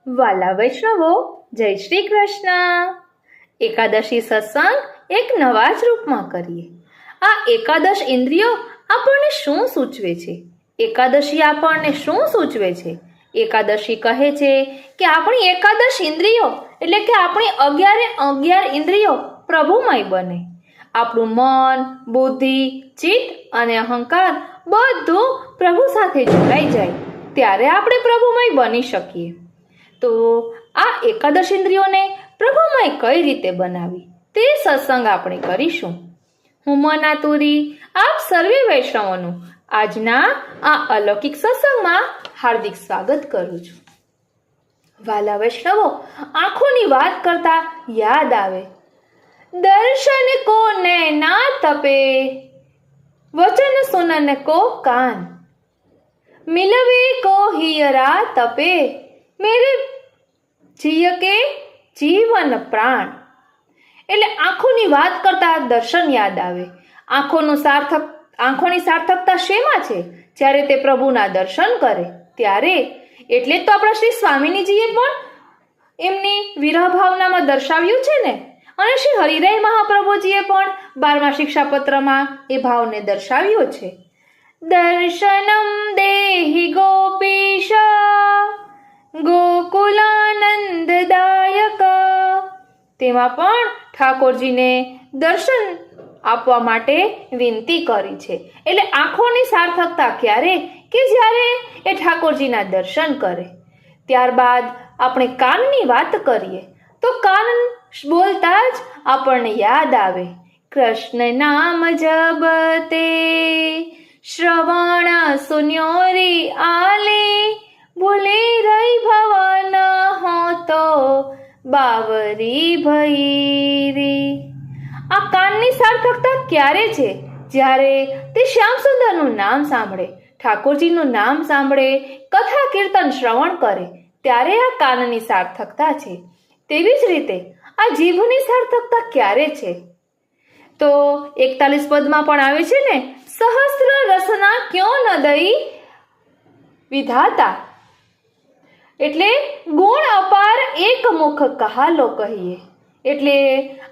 વાલા વૈષ્ણવો, જય શ્રી કૃષ્ણ. એકાદશી સત્સંગ એક નવા જ રૂપમાં કરીએ. આ એકાદશ ઇન્દ્રિયો આપણને શું સૂચવે છે? એકાદશી આપણને શું સૂચવે છે? એકાદશી કહે છે કે આપણી એકાદશ ઇન્દ્રિયો એટલે કે આપણી 11 ઇન્દ્રિયો પ્રભુમય બને. આપણું મન, બુદ્ધિ, ચિત્ત અને અહંકાર બધું પ્રભુ સાથે જોડાઈ જાય, ત્યારે આપણે પ્રભુમય બની શકીએ. તો આ એકાદશ ઇન્દ્રિયોને પ્રભુમય કઈ રીતે બનાવી તે સત્સંગ આપણે કરીશું. હું મના તુરી આપ સર્વે વૈષ્ણવોનું આજના આ અલૌકિક સત્સંગમાં હાર્દિક સ્વાગત કરું છું. વાલા વૈષ્ણવો, આંખોની વાત કરતા યાદ આવે, દર્શન કો નૈના તપે, વચન સુનન કો કાન, મિલવે કો હિયરા તપે, મેરે જીય કે જીવન પ્રાણ. એટલે આંખોની વાત કરતા દર્શન યાદ આવે. આંખોની સાર્થકતા શેમાં છે? જ્યારે તે પ્રભુના દર્શન કરે ત્યારે. એટલે જ તો આપણા શ્રી સ્વામિનીજીએ પણ એમની વિરહ ભાવનામાં દર્શાવ્યું છે ને. અને શ્રી હરિરાય મહાપ્રભુજીએ પણ 12મા શિક્ષાપત્રમાં એ ભાવને દર્શાવ્યો છે. દર્શનમ દેહી ગોપીશ ગોકુલાનંદદાયક. તેમાં પણ ઠાકોરજીને દર્શન આપવા માટે વિનંતી કરી છે. એટલે આંખોની સાર્થકતા ક્યારે? કે જ્યારે એ ઠાકોરજીના દર્શન કરે. ત્યારબાદ આપણે કાનની વાત કરીએ તો કાન બોલતા જ આપણને યાદ આવે, કૃષ્ણ નામ જબતે શ્રવણ સુન્યોરી આલે, ભૂલે રહી ભવન હો તો બાવરી ભઈ રે. આ કાનની સાર્થકતા ક્યારે છે? જ્યારે તે શ્યામ સુંદરનું નામ સાંભળે, ઠાકોરજીનું નામ સાંભળે, કથા કીર્તન શ્રવણ કરે, ત્યારે આ કાનની સાર્થકતા છે. તેવી જ રીતે આ જીભની સાર્થકતા ક્યારે છે? તો 41 પદમાં પણ આવે છે ને, સહસ્ત્ર રસના ક્યો ન દઈ વિધાતા. એટલે ગુણ અપાર એક મુખ કહાલો કહીએ. એટલે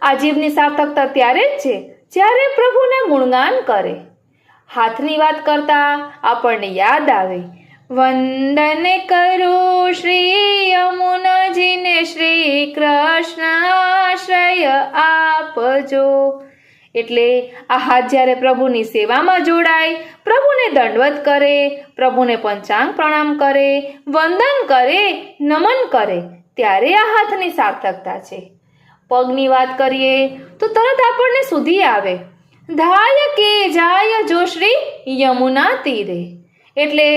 આ જીભની સાર્થકતા ત્યારે જ છે જ્યારે પ્રભુના ગુણગાન કરે. હાથની વાત કરતા આપણને યાદ આવે, વંદન કરું શ્રી યમુનાજીને, શ્રી કૃષ્ણ આશ્રય આપજો. એટલે આ હાથ જ્યારે પ્રભુની સેવામાં જોડાય, પ્રભુને દંડવત કરે, પ્રભુને પંચાંગ પ્રણામ કરે, વંદન કરે, નમન કરે, ત્યારે આ હાથની સાર્થકતા છે. પગની વાત કરીએ તો તરત આપણને સુધી આવે, ધાય કે જાય જો શ્રી યમુના તીરે. એટલે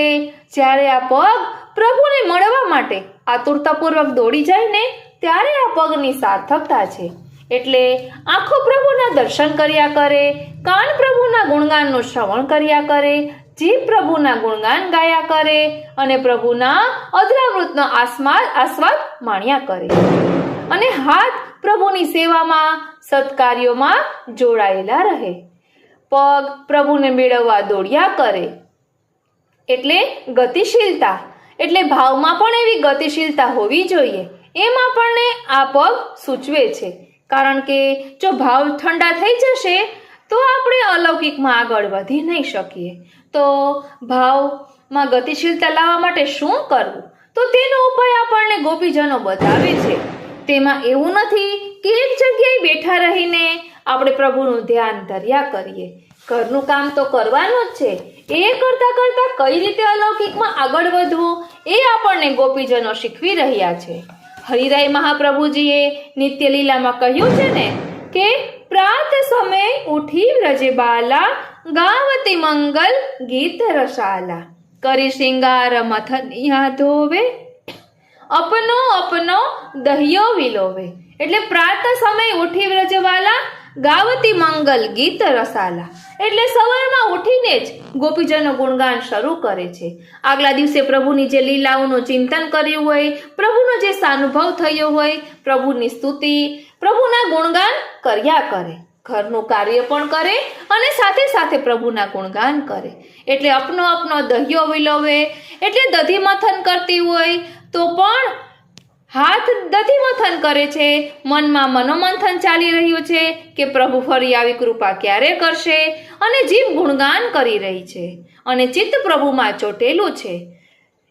જ્યારે આ પગ પ્રભુને મળવા માટે આતુરતાપૂર્વક દોડી જાય ને, ત્યારે આ પગની સાર્થકતા છે. એટલે આંખો પ્રભુના દર્શન કર્યા કરે, કાન પ્રભુના ગુણગાનનું શ્રવણ કર્યા કરે, જીભ પ્રભુના ગુણગાન ગાયા કરે અને પ્રભુના અદ્રાવૃતનો આસ્વાદ માણ્યા કરે. અને હાથ પ્રભુની સેવામાં, સત્કાર્યોમાં જોડાયેલા રહે. પગ પ્રભુને મેળવવા દોડ્યા કરે. એટલે ગતિશીલતા. એટલે ભાવમાં પણ એવી ગતિશીલતા હોવી જોઈએ, એમ આપણને આ પગ સૂચવે છે. કારણ કે જો ભાવ ઠંડા થઈ જશે તો આપણે અલૌકિકમાં આગળ વધી નહીં શકીએ. તો ભાવમાં ગતિશીલતા લાવવા માટે શું કરવું? તો તેનો ઉપાય આપણને ગોપીજનો બતાવે છે. તેમાં એવું નથી કે એક જગ્યાએ બેઠા રહીને આપણે પ્રભુનું ધ્યાન ધર્યા કરીએ. ઘરનું કામ તો કરવાનું જ છે. એ કરતા કરતા કઈ રીતે અલૌકિકમાં આગળ વધવું એ આપણને ગોપીજનો શીખવી રહ્યા છે. હરિરાય મહાપ્રભુજીએ નિત્ય લીલામાં કહ્યું છે ને કે પ્રાત સમય ઉઠી વ્રજે બાલા, ગાવતી મંગલ ગીત રસાલા, કરી શિંગાર મથનિયા ધોવે, અપનો અપનો દહિયો વિલોવે. એટલે પ્રાત સમય ઉઠી વ્રજવાલા, ગાવતી મંગલ ગીત રસાલા. એટલે સવારમાં ઉઠીને જ ગોપીજનો ગુણગાન શરૂ કરે છે. આગલા દિવસે પ્રભુની જે લીલાઓનું ચિંતન કર્યું હોય, પ્રભુનો જે સાનુભવ થયો હોય, પ્રભુની સ્તુતિ, પ્રભુના ગુણગાન કર્યા કરે. ઘરનું કાર્ય પણ કરે અને સાથે સાથે પ્રભુના ગુણગાન કરે. એટલે અપનો દહિયો વિલોવે. એટલે દધી મથન કરતી હોય તો પણ હાથ દધિમથન કરે છે, મનમાં મનોમંથન ચાલી રહ્યું છે કે પ્રભુ ફરી આવી કૃપા ક્યારે કરશે, અને જીભ ગુણગાન કરી રહી છે અને ચિત્ત પ્રભુમાં ચોટેલું છે.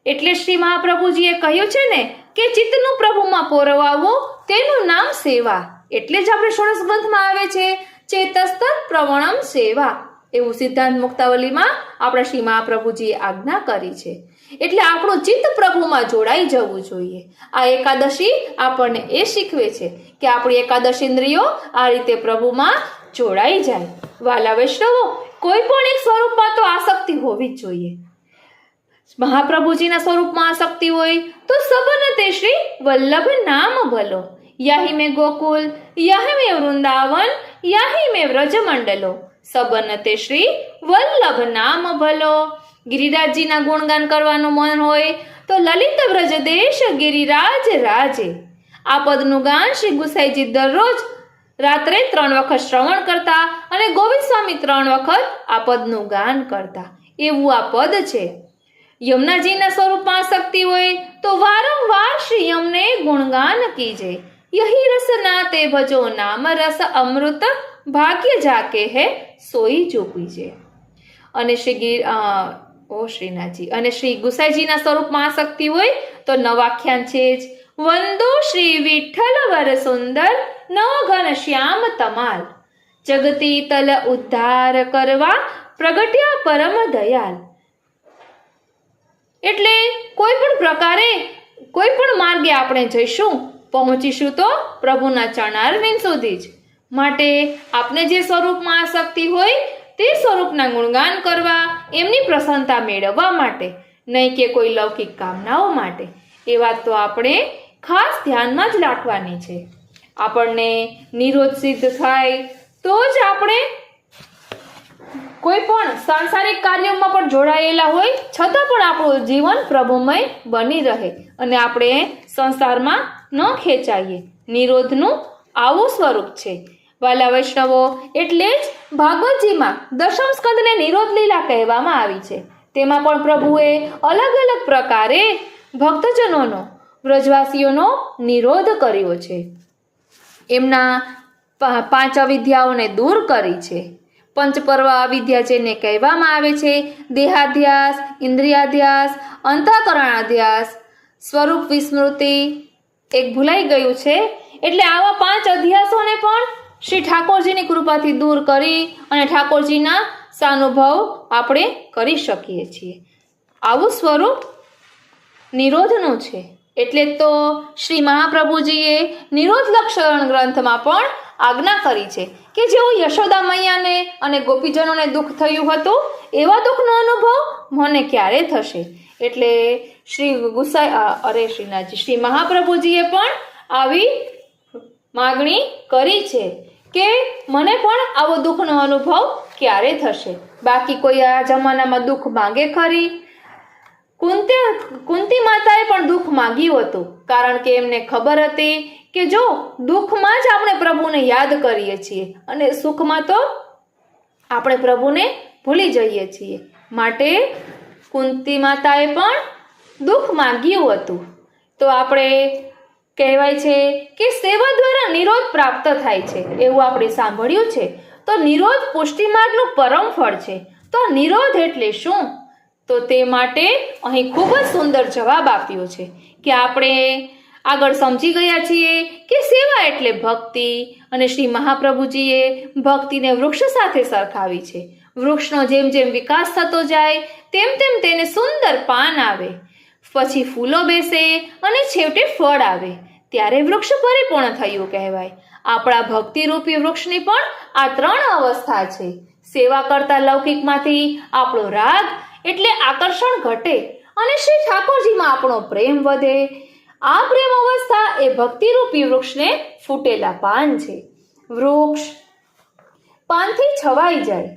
એટલે શ્રી મહાપ્રભુજીએ કહ્યું છે ને કે ચિત્તનું પ્રભુમાં પોરવાવું તેનું નામ સેવા. એટલે જ આપણે ષોડશ ગ્રંથમાં આવે છે ચેતસ્ત પ્રવણમ સેવા, એવું સિદ્ધાંત મુક્તાવલીમાં આપણા શ્રી મહાપ્રભુજીએ આજ્ઞા કરી છે. એટલે આપણું ચિત્ત પ્રભુમાં જોડાઈ જવું જોઈએ. આ એકાદશી આપણને એ શીખવે છે કે આપણી એકાદશ ઇન્દ્રિયો આ રીતે પ્રભુમાં જોડાઈ જાય. વાલા વૈષ્ણવો, કોઈ પણ એક સ્વરૂપમાં તો આસક્તિ હોવી જ જોઈએ. મહાપ્રભુજીના સ્વરૂપમાં આસક્તિ હોય તો સબન તે શ્રી વલ્લભ નામ ભલો. યાહી મેં ગોકુલ, યાહી મેં વૃંદાવન, યાહી મેં વ્રજમંડલો. સબન તે શ્રી વલ્લભ નામ ભલો. ગિરિરાજજીના ગુણગાન કરવાનું મન હોય તો લલિત વ્રજદેશ ગિરિરાજ રાજે. આ પદનું ગાન શ્રી ગુસાઈજી દરરોજ રાત્રે 3 વખત શ્રવણ કરતા અને ગોવિંદ સ્વામી 3 વખત આ પદનું ગાન કરતા. એવું આ પદ છે. યમુનાજીના સ્વરૂપમાં આસક્તિ હોય તો વારંવાર શ્રી યમને ગુણગાન કીજે. યહી રસ નાતે ભજો નામ રસ અમૃત, ભાગ્ય જાકે હે સોઈ ચૂકીજે. અને શ્રીનાથજી અને શ્રી ગુસાઈજીના સ્વરૂપમાં આસક્તિ હોય તો નવાખ્યાન છે જ. વંદો શ્રી વિઠ્ઠલ વર સુંદર, નવ ઘન શ્યામ તમાલ. જગતી તલ ઉદ્ધાર કરવા, પ્રગટ્યા પરમ દયાલ. એટલે કોઈ પણ પ્રકારે કોઈ પણ માર્ગે આપણે જઈશું, પહોંચીશું તો પ્રભુના ચરણારવિંદ સુધી જ. માટે આપને જે સ્વરૂપમાં આસક્તિ હોય તે સ્વરૂપના ગુણગાન કરવા, એમની પ્રસન્નતા મેળવવા માટે, નહીં કે કોઈ લૌકિક કામનાઓ માટે. એ વાત તો આપણે ખાસ ધ્યાનમાં જ રાખવાની છે. આપણને નિરોધ સિદ્ધ થાય તો જ આપણે કોઈ પણ સાંસારિક કાર્યોમાં પણ જોડાયેલા હોય છતાં પણ આપણું જીવન પ્રભુમય બની રહે અને આપણે સંસારમાં ન ખેંચાઈએ. નિરોધનું આવું સ્વરૂપ છે. વાલા વૈષ્ણવો, એટલે જ ભાગવતજીમાં દશમ સ્કંદને નિરોધ લીલા કહેવામાં આવી છે. તેમાં પણ પ્રભુએ અલગ અલગ પ્રકારે ભક્તજનોનો, વ્રજવાસીઓનો નિરોધ કર્યો છે. એમના 5 અવિદ્યાઓને દૂર કરી છે. પંચપર્વ અવિદ્યા જેને કહેવામાં આવે છે, દેહાધ્યાસ, ઇન્દ્રિયાધ્યાસ, અંતઃકરણાધ્યાસ, સ્વરૂપ વિસ્મૃતિ એક ભૂલાઈ ગયું છે. એટલે આવા 5 અધ્યાસોને પણ શ્રી ઠાકોરજીની કૃપાથી દૂર કરી અને ઠાકોરજીના સાનુભવ આપણે કરી શકીએ છીએ. આવું સ્વરૂપ નિરોધનું છે. એટલે તો શ્રી મહાપ્રભુજીએ નિરોધ લક્ષણ ગ્રંથમાં પણ આજ્ઞા કરી છે કે જેવું યશોદા મૈયાને અને ગોપીજનોને દુઃખ થયું હતું એવા દુઃખનો અનુભવ મને ક્યારે થશે. એટલે શ્રી મહાપ્રભુજીએ પણ આવી માગણી કરી છે કે મને પણ આવો દુઃખનો અનુભવ ક્યારે થશે. બાકી કોઈ આ જમાનામાં દુઃખ માંગે ખરી? કુંતી માતાએ પણ દુઃખ માંગ્યું હતું, કારણ કે એમને ખબર હતી કે જો દુઃખમાં જ આપણે પ્રભુને યાદ કરીએ છીએ અને સુખમાં તો આપણે પ્રભુને ભૂલી જઈએ છીએ. માટે કુંતી માતાએ પણ દુઃખ માંગ્યું હતું. તો આપણે કહેવાય છે કે સેવા દ્વારા નિરોધ પ્રાપ્ત થાય છે, એવું આપણે સાંભળ્યું છે. તો નિરોધ પુષ્ટિ માર્ગનું પરમ ફળ છે. તો નિરોધ એટલે શું? તો તે માટે અહીં ખૂબ જ સુંદર જવાબ આપ્યો છે કે આપણે આગળ સમજી ગયા છીએ કે સેવા એટલે ભક્તિ. અને શ્રી મહાપ્રભુજીએ ભક્તિને વૃક્ષ સાથે સરખાવી છે. વૃક્ષનો જેમ જેમ વિકાસ થતો જાય તેમ તેમ તેને સુંદર પાન આવે, પછી ફૂલો બેસે અને છેવટે ફળ આવે, ત્યારે વૃક્ષ પરિપૂર્ણ થયું કહેવાય. આપણા ભક્તિરૂપી વૃક્ષની પણ આ 3 અવસ્થા છે. સેવા કરતા લૌકિકમાંથી આપણો રાગ એટલે આકર્ષણ ઘટે અને શ્રી ઠાકોરજીમાં આપણો પ્રેમ વધે. આ પ્રેમ અવસ્થા એ ભક્તિરૂપી વૃક્ષને ફૂટેલા પાન છે. વૃક્ષ પાનથી છવાઈ જાય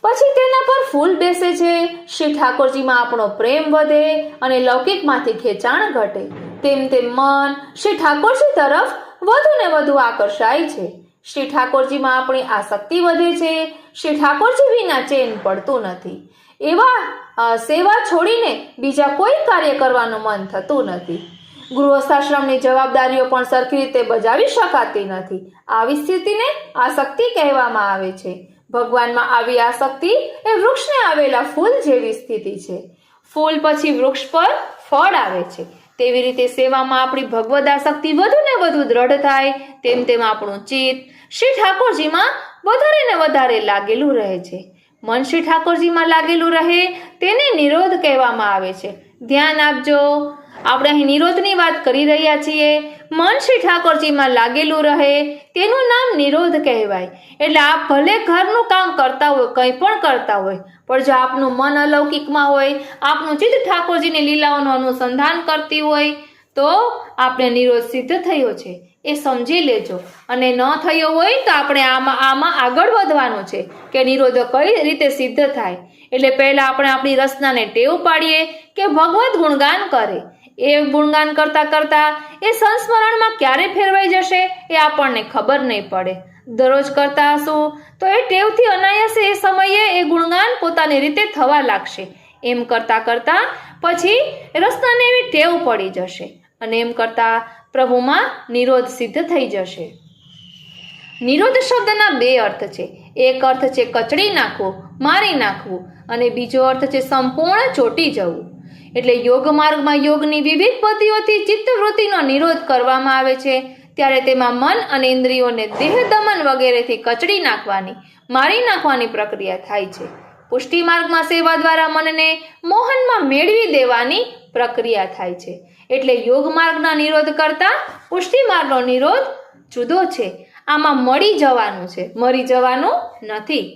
પછી તેના પર ફૂલ બેસે છે. શ્રી ઠાકોરજીમાં આપણો પ્રેમ વધે અને લૌકિકમાંથી ખેંચાણ ઘટે. તેમ તેમ મન શ્રી ઠાકોરજી તરફ વધુ ને વધુ આકર્ષાય છે. શ્રી ઠાકોરજીમાં આપણી આસક્તિ વધે છે. શ્રી ઠાકોરજી વિના ચેન પડતું નથી. સેવા છોડીને બીજા કોઈ કાર્ય કરવાનું મન થતું નથી. ગૃહસ્થાશ્રમની જવાબદારીઓ પણ સરખી રીતે બજાવી શકાતી નથી. આવી સ્થિતિને આસક્તિ કહેવામાં આવે છે. ભગવાનમાં આવી આસક્તિ એ વૃક્ષને આવેલા ફૂલ જેવી સ્થિતિ છે. ફૂલ પછી વૃક્ષ પર ફળ આવે છે. તેવી રીતે સેવામાં આપણી ભગવદ આસક્તિ વધુ ને વધુ દ્રઢ થાય તેમ તેમ આપણું ચિત્ત શ્રી ઠાકોરજીમાં વધારે ને વધારે લાગેલું રહે છે. મન શ્રી ઠાકોરજીમાં લાગેલું રહે તેને નિરોધ કહેવામાં આવે છે. ધ્યાન આપજો, આપણે અહીં નિરોધની વાત કરી રહ્યા છીએ. મન શ્રી ઠાકોરજીમાં લાગેલું રહે તેનું નામ નિરોધ કહેવાય. એટલે આપ ભલે ઘરનું કામ કરતા હોય, કંઈ પણ કરતા હોય, પણ જો આપનું મન અલૌકિકમાં હોય, આપનું ચિત્ત ઠાકોરજીની લીલાઓનું અનુસંધાન કરતી હોય તો આપણે નિરોધ સિદ્ધ થયો છે એ સમજી લેજો. અને ન થયો હોય તો આપણે આમાં આગળ વધવાનું છે કે નિરોધ કઈ રીતે સિદ્ધ થાય. એટલે પહેલા આપણે આપણી રચનાને ટેવ પાડીએ કે ભગવત ગુણગાન કરે. એ ગુણગાન કરતા કરતા એ સંસ્મરણમાં ક્યારે ફેરવાઈ જશે એ આપણને ખબર નહીં પડે. દરરોજ કરતા હશું તો એ ટેવથી અનાયાસે એ સમયે એ ગુણગાન પોતાની રીતે થવા લાગશે. એમ કરતા કરતા પછી રચનાને એવી ટેવ પડી જશે અને એમ કરતા પ્રભુમાં નિરોધ સિદ્ધ થઈ જશે. નિરોધ શબ્દના બે અર્થ છે. એક અર્થ છે કચડી નાખવું, મારી નાખવું, અને બીજો અર્થ છે સંપૂર્ણ ચોટી જવું. એટલે યોગ માર્ગમાં યોગની વિવિધ પદ્ધતિઓથી ચિત્તવૃત્તિનો નિરોધ કરવામાં આવે છે. ત્યારે તેમાં મન અને ઇન્દ્રિયોને દેહ દમન વગેરેથી કચડી નાખવાની, મારી નાખવાની પ્રક્રિયા થાય છે. પુષ્ટિ માર્ગમાં સેવા દ્વારા મનને મોહનમાં મેળવી દેવાની પ્રક્રિયા થાય છે. એટલે યોગ માર્ગના નિરોધ કરતા પુષ્ટિ માર્ગનો નિરોધ જુદો છે. આમાં મળી જવાનું છે, મરી જવાનું નથી.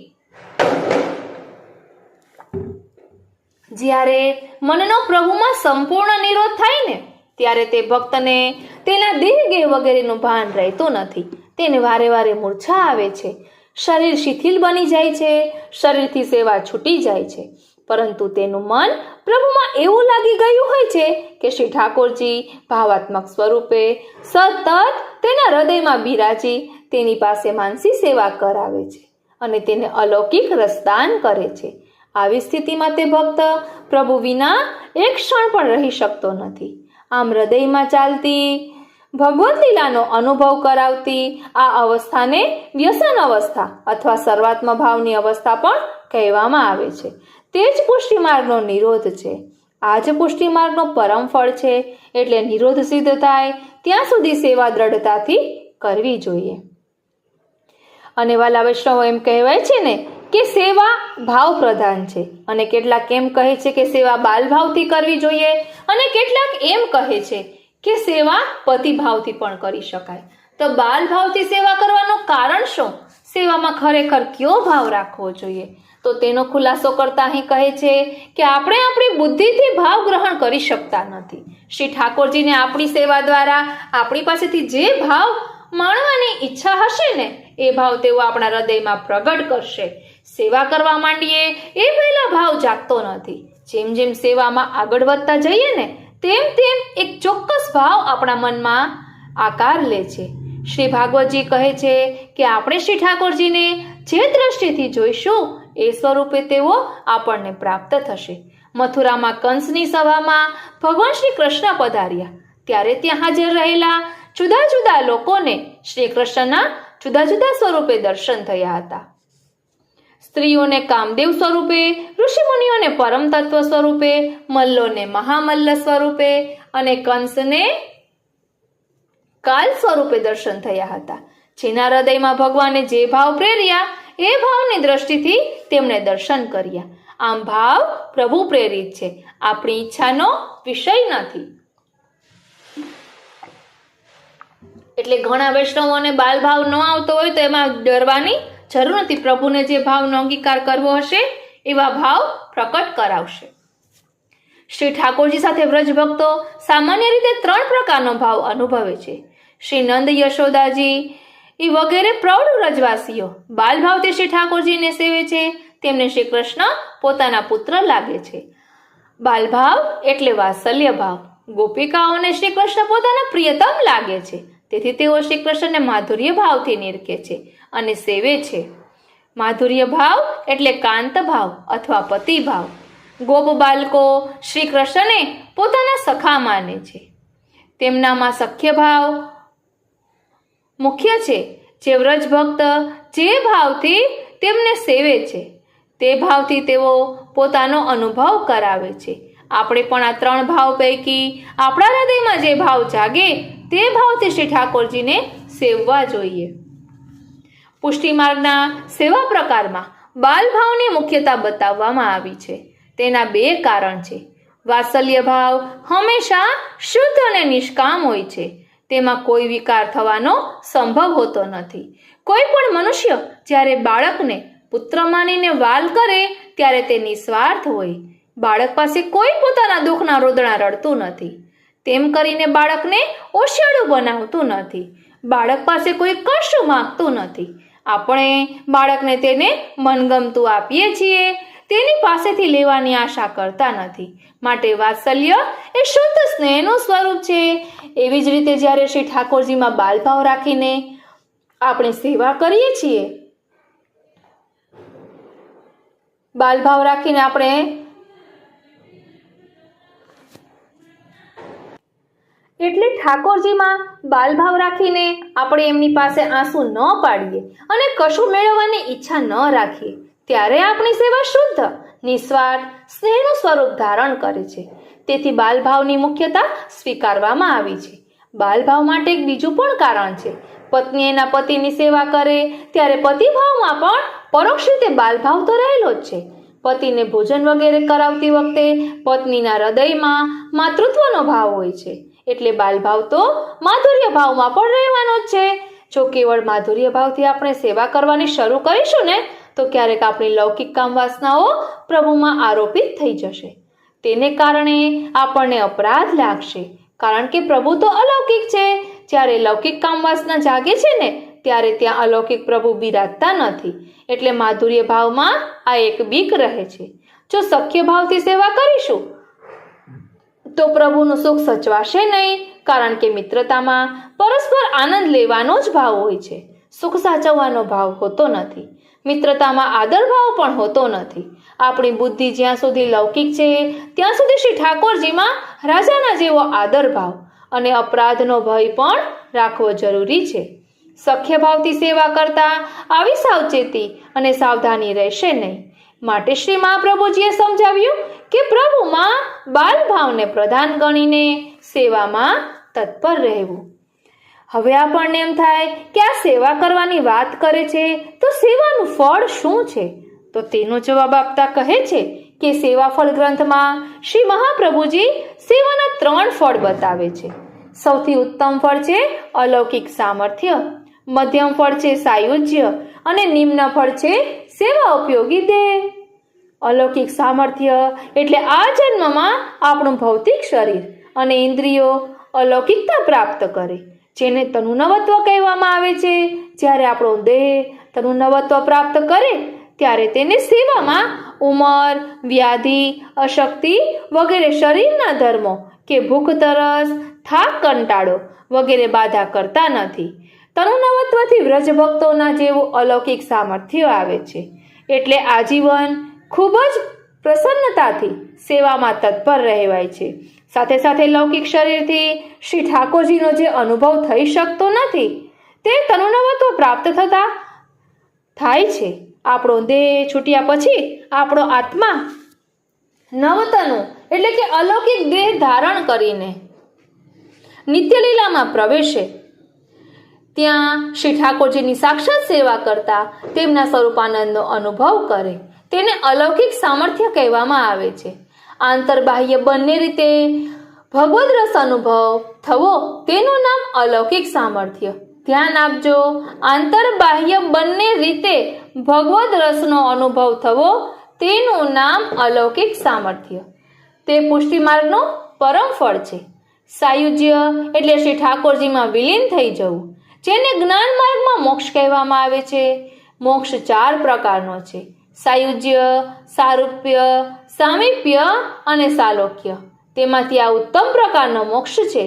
જ્યારે મનનો પ્રભુમાં સંપૂર્ણ નિરોધ થાય ને ત્યારે તે ભક્તને તેના દેહ ગેહ વગેરેનું ભાન રહેતું નથી. તેને વારે વારે મૂર્છા આવે છે, શરીર શિથિલ બની જાય છે, શરીરથી સેવા છૂટી જાય છે. પરંતુ તેનું મન પ્રભુમાં એવું લાગી ગયું હોય છે કે શ્રી ઠાકોરજી ભાવાત્મક સ્વરૂપે સતત તેના હૃદયમાં બિરાજી તેની પાસે માનસી સેવા કરાવે છે અને તેને અલૌકિક રસદાન કરે છે. આવી સ્થિતિમાં તે ભક્ત પ્રભુ વિના એક ક્ષણ પણ રહી શકતો નથી. આમ હૃદયમાં ચાલતી ભગવત લીલાનો અનુભવ કરાવતી આ અવસ્થાને વ્યસન અવસ્થા અથવા સર્વાત્મ ભાવની અવસ્થા પણ કહેવામાં આવે છે. તે જ પુષ્ટિ માર્ગનો નિરોધ છે. આ જ પુષ્ટિ માર્ગનો પરમ ફળ છે. એટલે નિરોધ સિદ્ધ થાય ત્યાં સુધી સેવા દ્રઢતાથી કરવી જોઈએ. અને વાલા વૈષ્ણવો, એમ કહેવાય છે ને કે સેવા ભાવ પ્રધાન છે. અને કેટલાક એમ કહે છે કે સેવા બાલ ભાવથી કરવી જોઈએ, અને કેટલાક એમ કહે છે કે સેવા પતિ ભાવથી પણ કરી શકાય. તો બાલ ભાવથી સેવા કરવાનું કારણ શું? સેવામાં ખરેખર કયો ભાવ રાખવો જોઈએ? તો તેનો ખુલાસો કરતા અહીં કહે છે કે આપણે આપણી બુદ્ધિથી ભાવ ગ્રહણ કરી શકતા નથી. શ્રી ઠાકોરજીને આપણી સેવા દ્વારા આપણી પાસેથી જે ભાવ માણવાની ઈચ્છા હશે ને એ ભાવ તેઓ આપણા હૃદયમાં પ્રગટ કરશે. સેવા કરવા માંડીએ એ પહેલા ભાવ જાગતો નથી. જેમ જેમ સેવામાં આગળ વધતા જઈએ ને તેમ તેમ એક ચોક્કસ ભાવ આપણા મનમાં આકાર લે છે. શ્રી ભાગવતજી કહે છે કે આપણે શ્રી ઠાકોરજીને જે દ્રષ્ટિથી જોઈશું એ સ્વરૂપે તેઓ આપણને પ્રાપ્ત થશે. મથુરામાં કંસની સભામાં ભગવાન શ્રી કૃષ્ણ પધાર્યા ત્યારે ત્યાં હાજર રહેલા જુદા જુદા લોકોને શ્રી કૃષ્ણના જુદા જુદા સ્વરૂપે દર્શન થયા હતા. સ્ત્રીઓને કામદેવ સ્વરૂપે, ઋષિમુનિઓને પરમ તત્વ સ્વરૂપે, મલ્લોને મહામલ્લ સ્વરૂપે અને કંસને કાલ સ્વરૂપે દર્શન થયા હતા. જેના હૃદયમાં ભગવાને જે ભાવ પ્રેર્યા એ ભાવની દ્રષ્ટિથી તેમણે દર્શન કર્યા. આમ ભાવ પ્રભુ પ્રેરિત છે, આપણી ઈચ્છાનો વિષય નથી. એટલે ઘણા વૈષ્ણવોને બાલ ભાવ ન આવતો હોય તો એમાં ડરવાની જરૂર નથી. પ્રભુને જે ભાવનો અંગીકાર કરવો હશે એવા ભાવ પ્રકટ કરાવશે. શ્રી ઠાકોરજી સાથે વ્રજ ભક્તો સામાન્ય રીતે 3 પ્રકારનો ભાવ અનુભવે છે. શ્રી નંદ યશોદાજી વગેરે પ્રૌઢ વ્રજવાસીઓ બાલ ભાવથી શ્રી ઠાકોરજીને સેવે છે. તેમને શ્રી કૃષ્ણ પોતાના પુત્ર લાગે છે. બાલ ભાવ એટલે વાત્સલ્ય ભાવ. ગોપિકાઓને શ્રી કૃષ્ણ પોતાના પ્રિયતમ લાગે છે. તેથી તેઓ શ્રી કૃષ્ણને માધુર્ય ભાવથી નિરખે છે અને સેવે છે. માધુર્ય ભાવ એટલે કાંત ભાવ અથવા પતિ ભાવ. ગોપ બાલકો શ્રી કૃષ્ણને પોતાના સખા માને છે. તેમનામાં સખ્ય ભાવ મુખ્ય છે. જે વ્રજ ભક્ત જે ભાવથી તેમને સેવે છે તે ભાવથી તેઓ પોતાનો અનુભવ કરાવે છે. આપણે પણ આ 3 ભાવ પૈકી આપણા હૃદયમાં જે ભાવ જાગે તે ભાવથી શ્રી ઠાકોરજીને સેવવા જોઈએ. પુષ્ટિ માર્ગના સેવા પ્રકારમાં બાલ ભાવની મુખ્યતા બતાવવામાં આવી છે. તેના 2 કારણ છે. વાત્સલ્ય ભાવ હંમેશા શુદ્ધ અને નિષ્કામ હોય છે. તેમાં કોઈ વિકાર થવાનો સંભવ હોતો નથી. કોઈ પણ મનુષ્ય જ્યારે બાળકને પુત્ર માનીને વાલ કરે ત્યારે તે નિસ્વાર્થ હોય. બાળક પાસે કોઈ પોતાના દુઃખના રોદણા રડતું નથી. તેમ કરીને બાળકને ઓશિયાળું બનાવતું નથી. બાળક પાસે કોઈ કશું માંગતું નથી. આપણે બાળકને તેને મનગમતું આપીએ છીએ, તેની પાસેથી લેવાની આશા કરતા નથી. માટે વાત્સલ્ય એ શુદ્ધ સ્નેહનું સ્વરૂપ છે. એવી જ રીતે જ્યારે શ્રી ઠાકોરજીમાં બાલભાવ રાખીને આપણે સેવા કરીએ છીએ, બાલભાવ રાખીને આપણે એટલે ઠાકોરજીમાં બાલભાવ રાખીને આપણે એમની પાસે આંસુ ન પાડીએ અને કશું મેળવવાની ઈચ્છા ન રાખીએ, ત્યારે આપણી સેવા શુદ્ધ, નિસ્વાર્થ, સ્નેહનું સ્વરૂપ ધારણ કરે છે. તેથી બાલભાવની મુખ્યતા સ્વીકારવામાં આવી છે. બાલભાવ માટે એક બીજું પણ કારણ છે. પત્ની એના પતિની સેવા કરે ત્યારે પતિભાવમાં પણ પરોક્ષ રીતે બાલભાવ તો રહેલો જ છે. પતિને ભોજન વગેરે કરાવતી વખતે પત્નીના હૃદયમાં માતૃત્વનો ભાવ હોય છે. એટલે બાલભાવ તો માધુર્ય ભાવમાં પણ રહેવાનો જ છે. જો કેવળ માધુર્ય ભાવથી આપણે સેવા કરવાની શરૂ કરીશું ને તો ક્યારેક આપણી લૌકિક કામ વાસનાઓ પ્રભુમાં આરોપિત થઈ જશે. તેને કારણે આપણને અપરાધ લાગશે. કારણ કે પ્રભુ તો અલૌકિક છે. જ્યારે લૌકિક કામ વાસના જાગે છે ને ત્યારે ત્યાં અલૌકિક પ્રભુ બિરાજતા નથી. એટલે માધુર્ય ભાવમાં આ એક બીક રહે છે. જો સખ્ય ભાવથી સેવા કરીશું તો પ્રભુનું સુખ સચવાશે નહીં. કારણ કે મિત્રતામાં પરસ્પર આનંદ લેવાનો જ ભાવ હોય છે. સુખ સાચવવાનો ભાવ હોતો નથી. મિત્રતામાં આદર ભાવ પણ હોતો નથી. આપણી બુદ્ધિ જ્યાં સુધી લૌકિક છે ત્યાં સુધી શ્રી ઠાકોરજીમાં રાજાના જેવો આદર ભાવ અને અપરાધનો ભય પણ રાખવો જરૂરી છે. સખ્ય ભાવથી સેવા કરતા આવી સાવચેતી અને સાવધાની રહેશે નહીં. માટે શ્રી મહાપ્રભુજીએ સમજાવ્યું કે પ્રભુમાં બાલ ભાવને પ્રધાન ગણીને સેવામાં તત્પર રહેવું. હવે આપણને એમ થાય કે આ સેવા કરવાની વાત કરે છે તો સેવાનું ફળ શું છે? તો તેનો જવાબ આપતા કહે છે કે સેવા ફળ ગ્રંથમાં શ્રી મહાપ્રભુજી સેવાના 3 ફળ બતાવે છે. સૌથી ઉત્તમ ફળ છે અલૌકિક સામર્થ્ય, મધ્યમ ફળ છે સાયુજ્ય અને નિમ્ન ફળ છે સેવા ઉપયોગી દેહ. અલૌકિક સામર્થ્ય એટલે આ જન્મમાં આપણું ભૌતિક શરીર અને ઇન્દ્રિયો અલૌકિકતા પ્રાપ્ત કરે, જેને તનુનવત્વ કહેવામાં આવે છે. જ્યારે આપણો દેહ તનુનવત્વ પ્રાપ્ત કરે ત્યારે તેને સેવામાં ઉંમર, વ્યાધિ, અશક્તિ વગેરે શરીરના ધર્મો કે ભૂખ તરસ, થાક કંટાળો વગેરે બાધા કરતા નથી. તનુનવત્વથી વ્રજભક્તોના જેવું અલૌકિક સામર્થ્ય આવે છે. એટલે આજીવન ખૂબ જ પ્રસન્નતાથી સેવામાં તત્પર રહેવાય છે. સાથે સાથે લૌકિક શરીરથી શ્રી ઠાકોરજીનો જે અનુભવ થઈ શકતો નથી તે તનુનવત્વ પ્રાપ્ત થતા થાય છે. આપણો દેહ છૂટ્યા પછી આપણો આત્મા નવતનું એટલે કે અલૌકિક દેહ ધારણ કરીને નિત્યલીલામાં પ્રવેશે. ત્યાં શ્રી ઠાકોરજીની સાક્ષાત સેવા કરતા તેમના સ્વરૂપાનંદનો અનુભવ કરે. તેને અલૌકિક સામર્થ્ય કહેવામાં આવે છે. આંતરબાહ્ય બંને રીતે ભગવદ રસ અનુભવ થવો તેનું નામ અલૌકિક સામર્થ્ય. ધ્યાન આપજો, આંતરબાહ્ય બંને રીતે ભગવદ રસનો અનુભવ થવો તેનું નામ અલૌકિક સામર્થ્ય. તે પુષ્ટિ માર્ગનું પરમ ફળ છે. સાયુજ્ય એટલે શ્રી ઠાકોરજીમાં વિલીન થઈ જવું, જેને જ્ઞાન માર્ગમાં મોક્ષ કહેવામાં આવે છે. મોક્ષ 4 પ્રકારનો છે: સાયુજ્ય, સારૂપ્ય, સામીપ્ય અને સાલોક્ય. તેમાંથી આ ઉત્તમ પ્રકારનો મોક્ષ છે.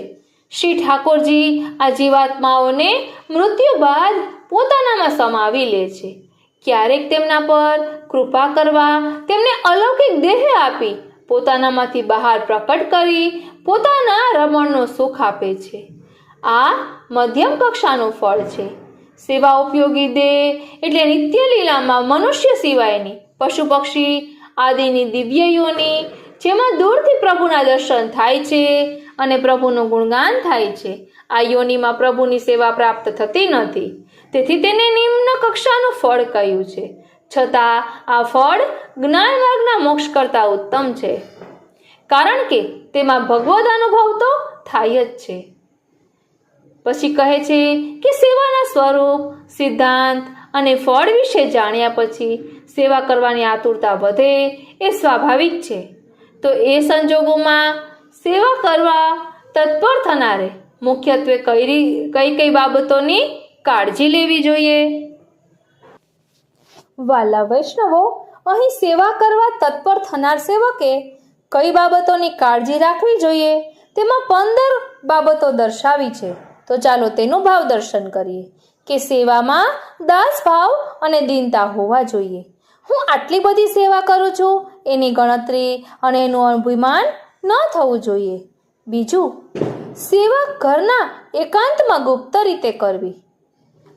શ્રી ઠાકોરજી આ જીવાત્માઓને મૃત્યુ બાદ પોતાનામાં સમાવી લે છે. ક્યારેક તેમના પર કૃપા કરવા તેમને અલૌકિક દેહ આપી પોતાનામાંથી બહાર પ્રકટ કરી પોતાના રમણનું સુખ આપે છે. આ મધ્યમ કક્ષાનું ફળ છે. સેવા ઉપયોગી દેહ એટલે નિત્ય લીલામાં મનુષ્ય સિવાયની પશુ પક્ષી આદિની દિવ્ય યોની, જેમાં દૂરથી પ્રભુના દર્શન થાય છે અને પ્રભુનું ગુણગાન થાય છે. આ યોનિમાં પ્રભુની સેવા પ્રાપ્ત થતી નથી, તેથી તેને નિમ્ન કક્ષાનું ફળ કહ્યું છે. છતાં આ ફળ જ્ઞાન માર્ગના મોક્ષ કરતાં ઉત્તમ છે, કારણ કે તેમાં ભગવદ અનુભવ તો થાય જ છે. પછી કહે છે કે સેવાના સ્વરૂપ, સિદ્ધાંત અને ફળ વિશે જાણ્યા પછી સેવા કરવાની આતુરતા વધે એ સ્વાભાવિક છે. તો એ સંજોગોમાં સેવા કરવા તત્પર થનારે મુખ્યત્વે કઈ બાબતોની કાળજી લેવી જોઈએ? વાલા વૈષ્ણવો, અહીં સેવા કરવા તત્પર થનાર સેવકે કઈ બાબતોની કાળજી રાખવી જોઈએ તેમાં 15 બાબતો દર્શાવી છે. તો ચાલો તેનું ભાવ દર્શન કરીએ કે સેવામાં દાસ ભાવ અને દીનતા હોવા જોઈએ. હું આટલી બધી સેવા કરું છું એની ગણતરી અને એનું અભિમાન ન થવું જોઈએ. બીજું, સેવા ઘરના એકાંતમાં ગુપ્ત રીતે કરવી.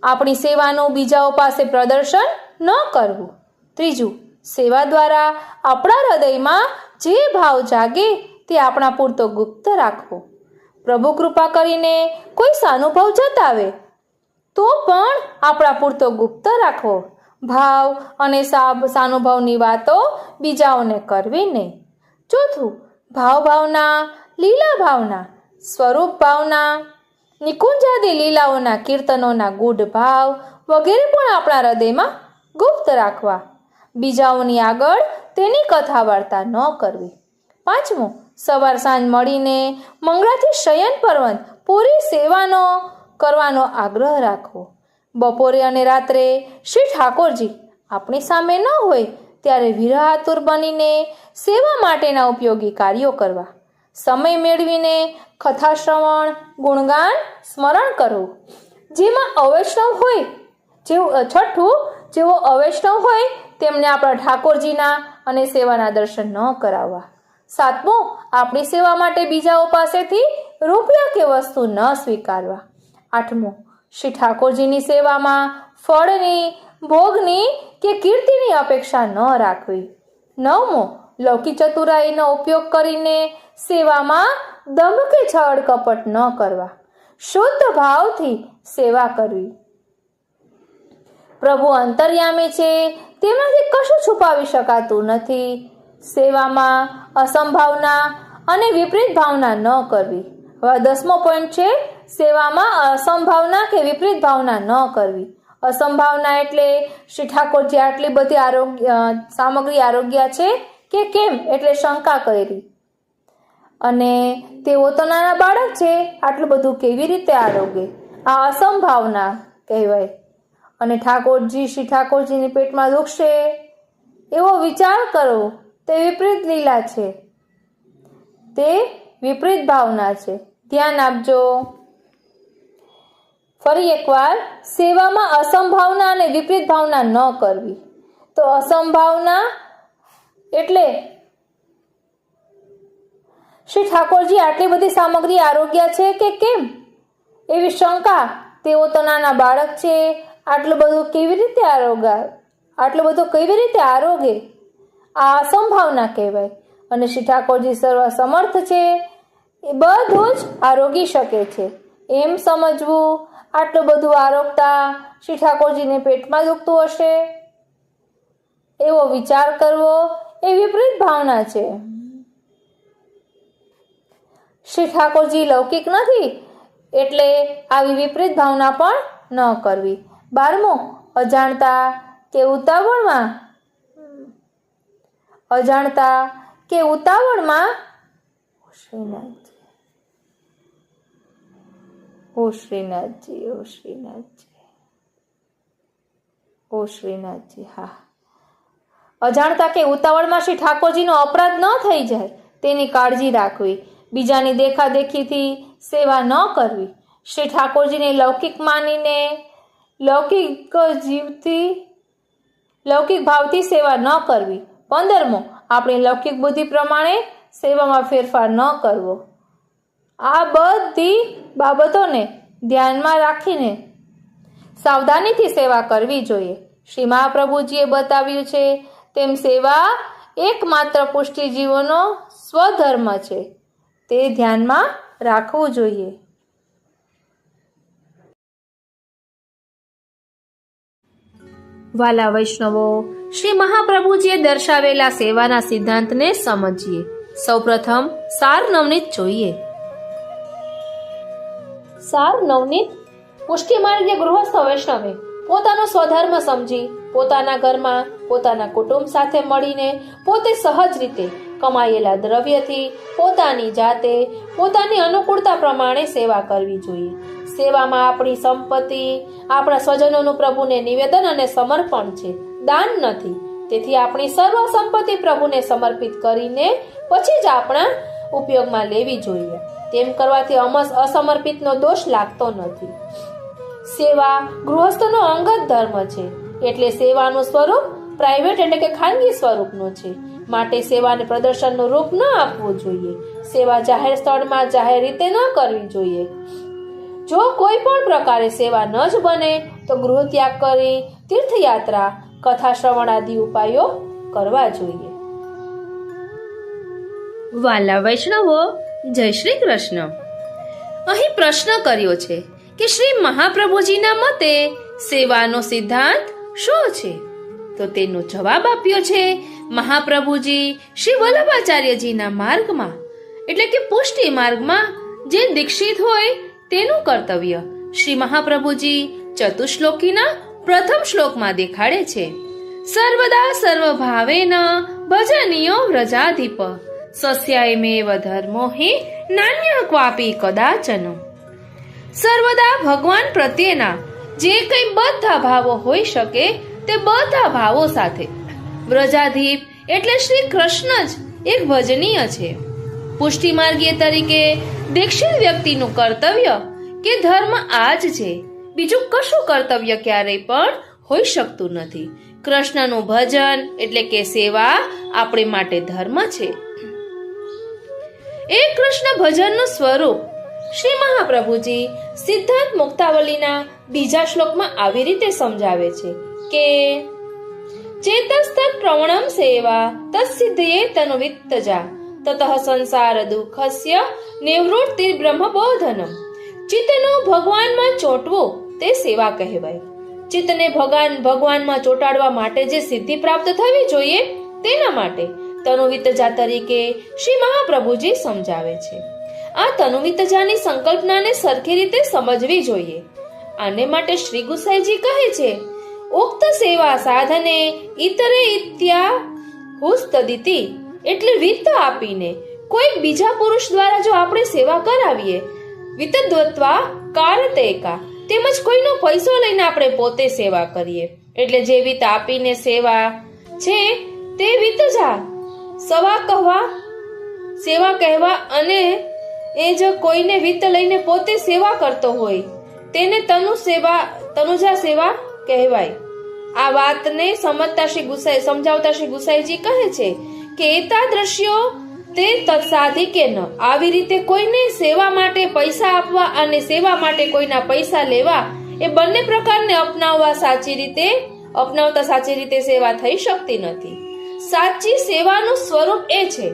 આપણી સેવાનું બીજાઓ પાસે પ્રદર્શન ન કરવું. ત્રીજું, સેવા દ્વારા આપણા હૃદયમાં જે ભાવ જાગે તે આપણા પૂરતો ગુપ્ત રાખવો. પ્રભુ કૃપા કરીને કોઈ સાનુભવ જતાવે તો પણ આપણા પૂરતો ગુપ્ત રાખવો. ભાવ અને સાનુભવની વાતો બીજાઓને કરવી નહીં. ચોથું, ભાવના, લીલા ભાવના, સ્વરૂપ ભાવના, નિકુંજાદી લીલાઓના કીર્તનોના ગૂઢ ભાવ વગેરે પણ આપણા હૃદયમાં ગુપ્ત રાખવા. બીજાઓની આગળ તેની કથા વાર્તા ન કરવી. પાંચમું, સવાર સાંજ મળીને મંગળાથી શયન પર્યંત પૂરી સેવાનો કરવાનો આગ્રહ રાખવો. બપોરે અને રાત્રે શ્રી ઠાકોરજી આપણી સામે ન હોય ત્યારે વિરહાતુર બનીને સેવા માટેના ઉપયોગી કાર્યો કરવા. સમય મેળવીને કથા શ્રવણ, ગુણગાન, સ્મરણ કરવું. જેમાં અવૈષ્ણવ હોય છઠ્ઠું, જેઓ અવૈષ્ણવ હોય તેમને આપણા ઠાકોરજીના અને સેવાના દર્શન ન કરાવવા. સાતમું, આપણી સેવા માટે બીજાઓ પાસેથી રૂપિયા કે વસ્તુ ન સ્વીકારવા. આઠમું, શ્રી ઠાકોરજીની સેવામાં ફળની, ભોગની કે કીર્તિની અપેક્ષા ન રાખવી. નવમું, લૌકિક ચતુરાઈનો ઉપયોગ કરીને સેવામાં દંભ કે છળ કપટ ન કરવા. શુદ્ધ ભાવથી સેવા કરવી. પ્રભુ અંતર્યામી છે, તેમાંથી કશું છુપાવી શકાતું નથી. સેવામાં અસંભાવના અને વિપરીત ભાવના ન કરવી. હવે 10મો પોઈન્ટ છે, સેવામાં અસંભાવના કે વિપરીત ભાવના ન કરવી. અસંભાવના એટલે શ્રી ઠાકોરજી આટલી બધી સામગ્રી આરોગ્ય છે કે કેમ એટલે શંકા કરી, અને તેઓ તો નાના બાળક છે, આટલું બધું કેવી રીતે આરોગે? આ અસંભાવના કહેવાય. અને શ્રી ઠાકોરજીની પેટમાં દુખશે એવો વિચાર કરો, તે વિપરીત લીલા છે, તે વિપરીત ભાવના છે. ધ્યાન આપજો. ફરી એકવાર, સેવામાં અસંભાવના અને વિપરીત ભાવના ન કરવી. તો અસંભાવના એટલે શ્રી ઠાકોરજી આટલી બધી સામગ્રી આરોગ્ય છે કે કેમ એવી શંકા, તેઓ તો નાના બાળક છે, આટલું બધું કેવી રીતે આરોગે? આ અસંભાવના કહેવાય. અને શ્રી ઠાકોરજી સર્વ સમર્થ છે, એ બધું જ આરોગી શકે છે એમ સમજવું. આટલું બધું આરોગતા શ્રી ઠાકોરજીને પેટમાં દુખતું હશે એવો વિચાર કરવો એ વિપરીત ભાવના છે. શ્રી ઠાકોરજી લૌકિક નથી એટલે આવી વિપરીત ભાવના પણ ન કરવી. 12મો, અજાણતા કે ઉતાવળમાં ઓ શ્રીનાથજી, હા, અજાણતા કે ઉતાવળમાં શ્રી ઠાકોરજીનો અપરાધ ન થઈ જાય તેની કાળજી રાખવી. બીજાની દેખાદેખીથી સેવા ન કરવી. શ્રી ઠાકોરજીને લૌકિક માનીને લૌકિક જીવથી લૌકિક ભાવથી સેવા ન કરવી. 15મો, આપણી લૌકિક બુદ્ધિ પ્રમાણે સેવામાં ફેરફાર ન કરવો. આ બધી બાબતોને ધ્યાનમાં રાખીને સાવધાનીથી સેવા કરવી જોઈએ. શ્રી મહાપ્રભુજીએ બતાવ્યું છે તેમ સેવા એકમાત્ર પુષ્ટિજીવોનો સ્વધર્મ છે. તે ધ્યાનમાં રાખવું જોઈએ. વાલા વૈષ્ણવો, શ્રી મહાપ્રભુજીએ દર્શાવેલા સેવાના સિદ્ધાંતને સમજીએ. સૌપ્રથમ સાર નવનીત જોઈએ. સાર નવનીત પુષ્ટિ માર્ગે ગૃહસ્થ વૈષ્ણવે પોતાનો સ્વધર્મ સમજી પોતાના ઘરમાં પોતાના કુટુંબ સાથે મળીને પોતે સહજ રીતે કમાયેલા દ્રવ્યથી પોતાની જાતે પોતાની અનુકૂળતા પ્રમાણે સેવા કરવી જોઈએ. સેવામાં આપણી સંપત્તિ આપણા સ્વજનોનું પ્રભુને નિવેદન અને સમર્પણ છે, દાન નથી. તેથી આપણી સર્વ સંપત્તિ પ્રભુને સમર્પિત કરીને પછી જ આપણા ઉપયોગમાં લેવી જોઈએ. તેમ કરવાથી અસમર્પિતનો દોષ લાગતો નથી. સેવા ગૃહસ્થનો અંગત ધર્મ છે, એટલે સેવાનું સ્વરૂપ પ્રાઇવેટ એટલે કે ખાનગી સ્વરૂપનું છે. માટે સેવાને પ્રદર્શનનું રૂપ ન આપવું જોઈએ. સેવા જાહેર સ્થળમાં જાહેર રીતે ન કરવી જોઈએ. જો કોઈ પણ પ્રકારે સેવા ન જ બને તો ગૃહ ત્યાગ કરી તીર્થયાત્રા કથા શ્રવણ આદિ ઉપાયો કરવા જોઈએ. વાલા વૈષ્ણવો, જય શ્રી કૃષ્ણ. અહીં પ્રશ્ન કર્યો છે કે શ્રી મહાપ્રભુજીના મતે સેવાનો સિદ્ધાંત શું છે? તો તેનો જવાબ આપ્યો છે મહાપ્રભુજી શ્રી વલ્લભાચાર્યજીના માર્ગમાં એટલે કે પુષ્ટિ માર્ગમાં જે દીક્ષિત હોય તેનું કર્તવ્ય શ્રી મહાપ્રભુજી ચતુશ્લોકીના પ્રથમ શ્લોકમાં દેખાડે છે. સર્વદા સર્વભાવેન ભજનીયો વ્રજાધિપ સસ્યાયમેવ ધર્મો હિ નાન્ય ક્વાપી કદાચન. સર્વદા ભગવાન પ્રત્યેના જે કંઈ બધા ભાવો હોઈ શકે તે બધા ભાવો સાથે વ્રજાધીપ એટલે શ્રી કૃષ્ણ જ એક ભજનીય છે. પુષ્ટિ માર્ગીય તરીકે દીક્ષિત વ્યક્તિનું કર્તવ્ય કે ધર્મ આ જ છે. બીજું કશું કર્તવ્ય ક્યારેય પણ હોઈ શકતું નથી. કૃષ્ણનું ભજન એટલે કે સેવા આપણે માટે ધર્મ છે. એ કૃષ્ણ ભજનનું સ્વરૂપ શ્રી મહાપ્રભુજી સિદ્ધાંત મુક્તાવલીના બીજા શ્લોકમાં આવી રીતે સમજાવે છે કે ચેતસ્તત પ્રવણમ સેવા તત્સિદ્ધયે તનુવિત્તજા તતઃ સંસાર દુઃખસ્ય નિવૃત્તિ બ્રહ્મબોધનમ. ચિત્તનું ભગવાનમાં ચોંટવું તે સેવા કહેવાય. ચિત્તને ભગવાનમાં ચોંટાડવા માટે જે સિદ્ધિ પ્રાપ્ત થવી જોઈએ તેના માટે તનુવિત્તજા તરીકે શ્રી મહાપ્રભુજી સમજાવે છે. આ તનુવિત્તજાની સંકલ્પનાને સરખી રીતે સમજવી જોઈએ. આને માટે શ્રી ગુસાઈજી કહે છે ઉક્ત સેવા સાધને ઇતરે ઇત્યા હુસ્તદિતિ એટલે વિત્ત આપીને કોઈ બીજા પુરુષ દ્વારા જો આપણે સેવા કરાવીએ વિતદ્વત્વા કારતેકા તેમજ કોઈનો પૈસો લઈને આપણે પોતે સેવા કરીએ એટલે જે વિત્ત આપીને સેવા છે તે વિત્તજા સેવા કહેવા અને એ જો કોઈને વિત્ત લઈને પોતે સેવા કરતો હોય તેને તનુજા સેવા કહેવાય. આ વાતને સમજાવતા શ્રી ગુસાઈજી કહે છે કે એતાદ્રશ્યો તે તત્સાધિકે ન. આવી રીતે કોઈને સેવા માટે પૈસા આપવા અને સેવા માટે કોઈના પૈસા લેવા એ બંને પ્રકારને અપનાવતા સાચી રીતે સેવા થઈ શકતી નથી. સાચી સેવાનું સ્વરૂપ એ છે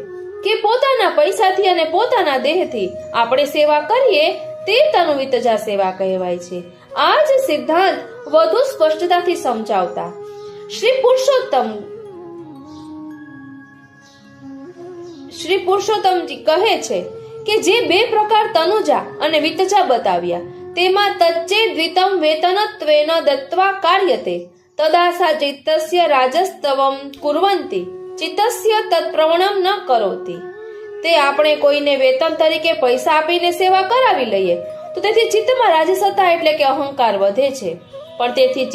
કે પોતાના પૈસાથી અને પોતાના દેહથી આપણે સેવા કરીએ તે તનુવિત્તજા સેવા કહેવાય છે. આ જ સિદ્ધાંત વધુ સ્પષ્ટતાથી સમજાવતા શ્રી પુરુષોત્તમજી કહે છે કે જે બે પ્રકાર તનુજા અને વિત્તજા બતાવ્યા તેમાં તચ્ચે દ્વિતમ વેતનત્વેન દત્વા કાર્યતે તદાસા ચિત્તસ્ય રાજસ્તવમ કુર્વંતિ ચિત્તસ્ય તત્પ્રવણમ ન કરોતિ. તે આપણે કોઈને વેતન તરીકે પૈસા આપીને સેવા કરાવી લઈએ તો તેથી ચિત્તમાં રાજસત્તા એટલે કે અહંકાર વધે છે. પણ તેથી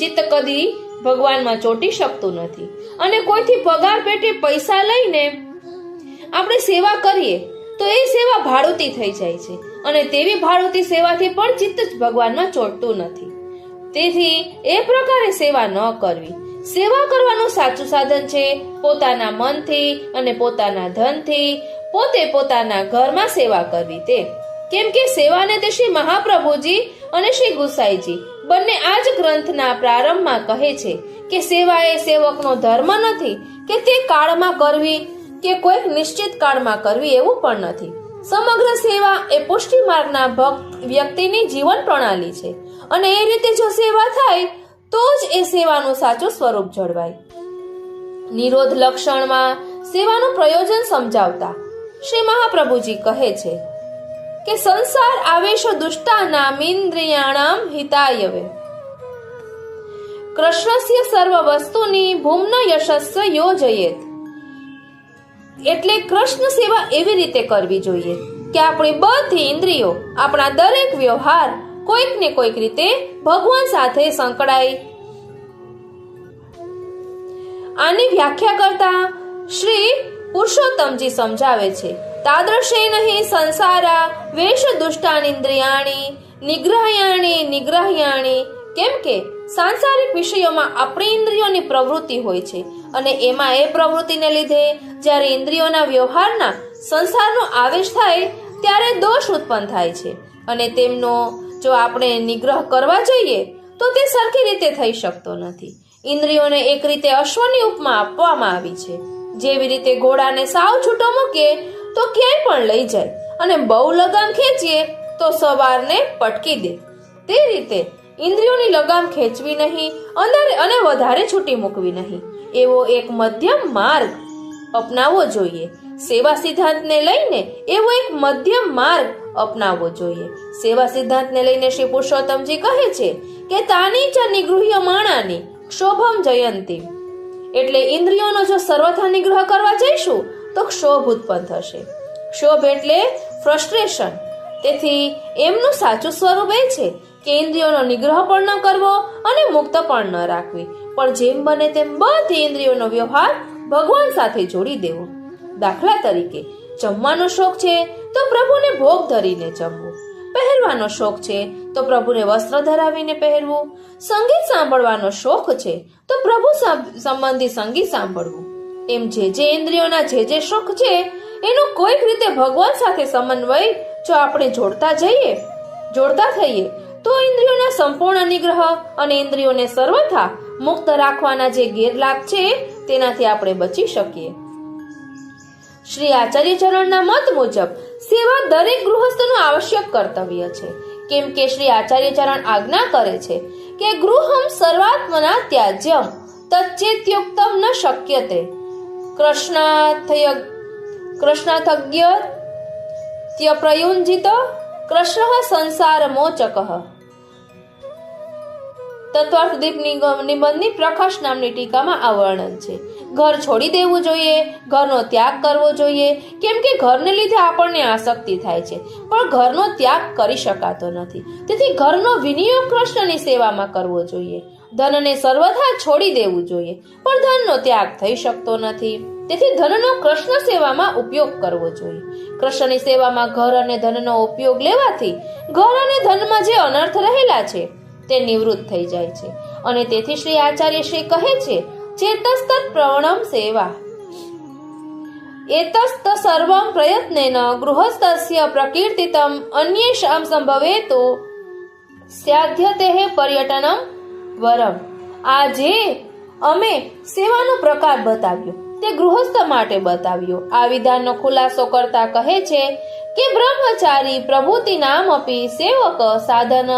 ચિત્ત કદી ભગવાનમાં ચોંટી શકતું નથી. અને કોઈથી પગાર પેટે પૈસા લઈને આપણે સેવા કરીએ તો એ સેવા ભાડુતી થઈ જાય છે અને તેવી ભાડુતી સેવાથી પણ ચિત્ત ભગવાનમાં ચોંટતું નથી. તેથી એ પ્રકારે સેવા ન કરવી. સેવા કરવાનું સાચું સાધન છે પોતાના મનથી અને પોતાના ધનથી પોતે પોતાના ઘરમાં સેવા કરવી તે. કેમ કે સેવાને તે શ્રી મહાપ્રભુજી અને શ્રી ગુસાઈજી બંને આ જ ગ્રંથના પ્રારંભમાં કહે છે કે સેવા એ સેવકનો ધર્મ નથી કે તે કાળમાં કરવી કે કોઈક નિશ્ચિત કાળમાં કરવી એવું પણ નથી. સમગ્ર સેવા એ પુષ્ટિ માર્ગના ભક્ત વ્યક્તિની જીવન પ્રણાલી છે અને એ રીતે જો સેવા થાય તો જ એ સેવાનું સાચું સ્વરૂપ જળવાય. નિરોધ લક્ષણમાં સેવાનું પ્રયોજન સમજાવતા શ્રી મહાપ્રભુજી કહે છે કે સંસાર આવેશ દુષ્ટાનામિન્દ્રિયાણામ હિતાયવે કૃષ્ણસ્ય સર્વ વસ્તુની ભૂમ્ન યશસ્ય યોજયેત. એટલે કૃષ્ણ સેવા એવી રીતે કરવી જોઈએ કે આપણી બધી ઇન્દ્રિયો આપણા દરેક વ્યવહાર કોઈક ને કોઈક રીતે ભગવાન સાથે સંકળાય. આની વ્યાખ્યા કરતા શ્રી પુરુષોત્તમજી સમજાવે છે તાદૃશેન હિ સંસારા વેશ દુષ્ટાનિન્દ્રિયાણી નિગ્રહયાણી. કેમ કે સાંસારિક વિષયોમાં આપણી ઇન્દ્રિયોની પ્રવૃત્તિ હોય છે અને એમાં એ પ્રવૃત્તિને લીધે જ્યારે ઇન્દ્રિયોના વ્યવહારના સંસારનો આવેશ થાય ત્યારે દોષ ઉત્પન્ન થાય છે અને તેમનો જો આપણે નિગ્રહ કરવા જઈએ તો તે સરખી રીતે થઈ શકતો નથી. ઇન્દ્રિયોને એક રીતે અશ્વની ઉપમા આપવામાં આવી છે. જેવી રીતે ઘોડાને સાવ છૂટો મૂકીએ તો ક્યાંય પણ લઈ જાય અને બહુ લગામ ખેંચીએ તો સવારને પટકી દે, તે રીતે ઇન્દ્રિયોની લગામ ખેંચવી નહીં અને વધારે છૂટી મૂકવી નહીં. એવો એક મધ્યમ માર્ગ અપનાવવો જોઈએ. સેવા સિદ્ધાંતને લઈને એવો એક મધ્યમ માર્ગ અપનાવવો જોઈએ. સેવા સિદ્ધાંતને લઈને શ્રી પુરુષોત્તમજી કહે છે કે તાની ચ નિગૃહ્ય માણાની ક્ષોભમ જયંતી. એટલે ઇન્દ્રિયોનો જો સર્વથા નિગ્રહ કરવા જઈશું તો ક્ષોભ ઉત્પન્ન થશે. ક્ષોભ એટલે ફ્રસ્ટ્રેશન. તેથી એમનું સાચું સ્વરૂપ એ છે કે ઇન્દ્રિયોનો નિગ્રહ પણ ન કરવો અને મુક્ત પણ ન રાખવી, પણ જેમ બને તેમ બધી ઇન્દ્રિયોનો વ્યવહાર ભગવાન સાથે જોડી દેવો. દાખલા તરીકે જમવાનો શોખ છે તો પ્રભુને ભોગ ધરીને જમવું. પહેરવાનો શોખ છે તો પ્રભુને વસ્ત્ર ધરાવીને પહેરવું. સંગીત સાંભળવાનો શોખ છે તો પ્રભુ સંબંધી સંગીત સાંભળવું. એમ જે ઇન્દ્રિયોના જે શોખ છે એનો કોઈક રીતે ભગવાન સાથે સમન્વય જો આપણે જોડતા થઈએ તો ઇન્દ્રિયોના સંપૂર્ણ નિગ્રહ અને ઇન્દ્રિયોને સર્વથા મુક્ત રાખવાના જે ગેરલાભ છે તેનાથી આપણે બચી શકીએ. શ્રી આચાર્ય ચરણના મત મુજબ સેવા દરેક ગૃહસ્થનું આવશ્યક કર્તવ્ય છે. કેમ કે શ્રી આચાર્ય ચરણ આજ્ઞા કરે છે કે ગૃહમ સર્વાત્મના ત્યાજ્યમ તચ્ચેત્યુક્તમ ન શક્યતે કૃષ્ણાથજ્ઞ પ્રયુંજિત કૃષ્ણ સંસાર મોચક. તત્વાર્થ દીપ નિબંધની પ્રકાશ નામની ટીકામાં આ વર્ણન છે. ઘર છોડી દેવું જોઈએ, ઘરનો ત્યાગ કરવો જોઈએ. કેમ કે ઘરને લીધે આપણને આસક્તિ થાય છે પણ ઘરનો ત્યાગ કરી શકાતો નથી. તેથી ઘરનો વિનિયોગ કૃષ્ણની સેવામાં કરવો જોઈએ. ધનને સર્વથા છોડી દેવું જોઈએ પણ ધનનો ત્યાગ થઈ શકતો નથી. તેથી ધનનો કૃષ્ણ સેવામાં ઉપયોગ કરવો જોઈએ. કૃષ્ણની સેવામાં ઘર અને ધનનો ઉપયોગ લેવાથી ઘર અને ધનમાં જે અનર્થ રહેલા છે તે નિવૃત્ત થઈ જાય છે. અને તેથી શ્રી આચાર્ય શ્રી કહે છે ચેતસ્તત પ્રવણમ સેવા એતસ્ત સર્વમ પ્રયત્નેન ગૃહસ્થસ્ય પ્રકીર્તિતમ અન્યેષામ સંભવેતુ સ્યાધ્યતેઃ પર્યટનમ વરમ. આજે અમે સેવાનો પ્રકાર બતાવ્યો તે ગૃહસ્થ માટે બતાવ્યો. આ વિધાનનો ખુલાસો કરતા કહે છે કે બ્રહ્મચારી પ્રભુતિ નામ અપી સેવક સાધન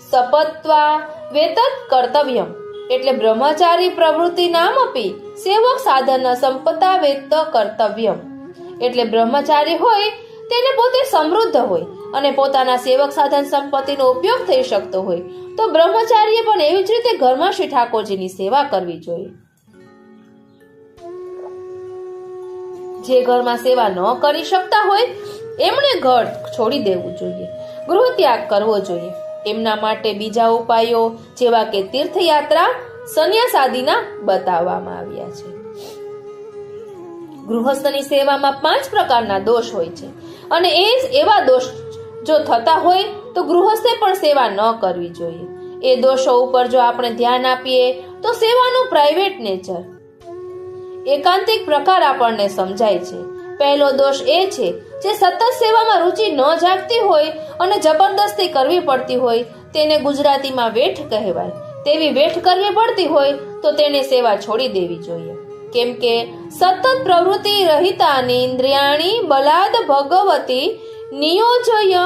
સપત્વા વેતત કર્તવ્યમ. એટલે બ્રહ્મચારી પ્રવૃત્તિ નામ અપી સેવક સાધન સંપતા વેત કર્તવ્યમ. એટલે બ્રહ્મચારી હોય તેને પોતે સમૃદ્ધ હોય અને પોતાના સેવક સાધન સંપત્તિનો ઉપયોગ થઈ શકતો હોય તો બ્રહ્મચારીએ પણ એવી જ રીતે ઘરમાં શ્રી ઠાકોરજીની સેવા કરવી જોઈએ. જે ઘરમાં સેવા ન કરી શકતા હોય એમણે ઘર છોડી દેવું જોઈએ, ગૃહ ત્યાગ કરવો જોઈએ. એમના માટે બીજા ઉપાયો જેવા કે તીર્થયાત્રા, સંન્યાસ આદિના બતાવવામાં આવ્યા છે. ગૃહસ્થની સેવામાં 5 પ્રકારના દોષ હોય છે અને એવા દોષ જો થતા હોય તો ગૃહસ્થે પણ સેવા ન કરવી જોઈએ. એ દોષો ઉપર જો આપણે ધ્યાન આપીએ તો સેવાનું પ્રાઇવેટ નેચર, એકાંતિક પ્રકાર આપણને સમજાય છે. પહેલો દોષ એ છે જે સતત સેવામાં રુચિ ન જાગતી હોય અને જબરદસ્તી કરવી પડતી હોય તેને ગુજરાતીમાં વેઠ કહેવાય. તેવી વેઠ કરવી પડતી હોય તો તેને સેવા છોડી દેવી જોઈએ. કેમ કે સતત પ્રવૃત્તિ રહિતાની ઇન્દ્રિયાણી બલાદ ભગવતી નિયોજય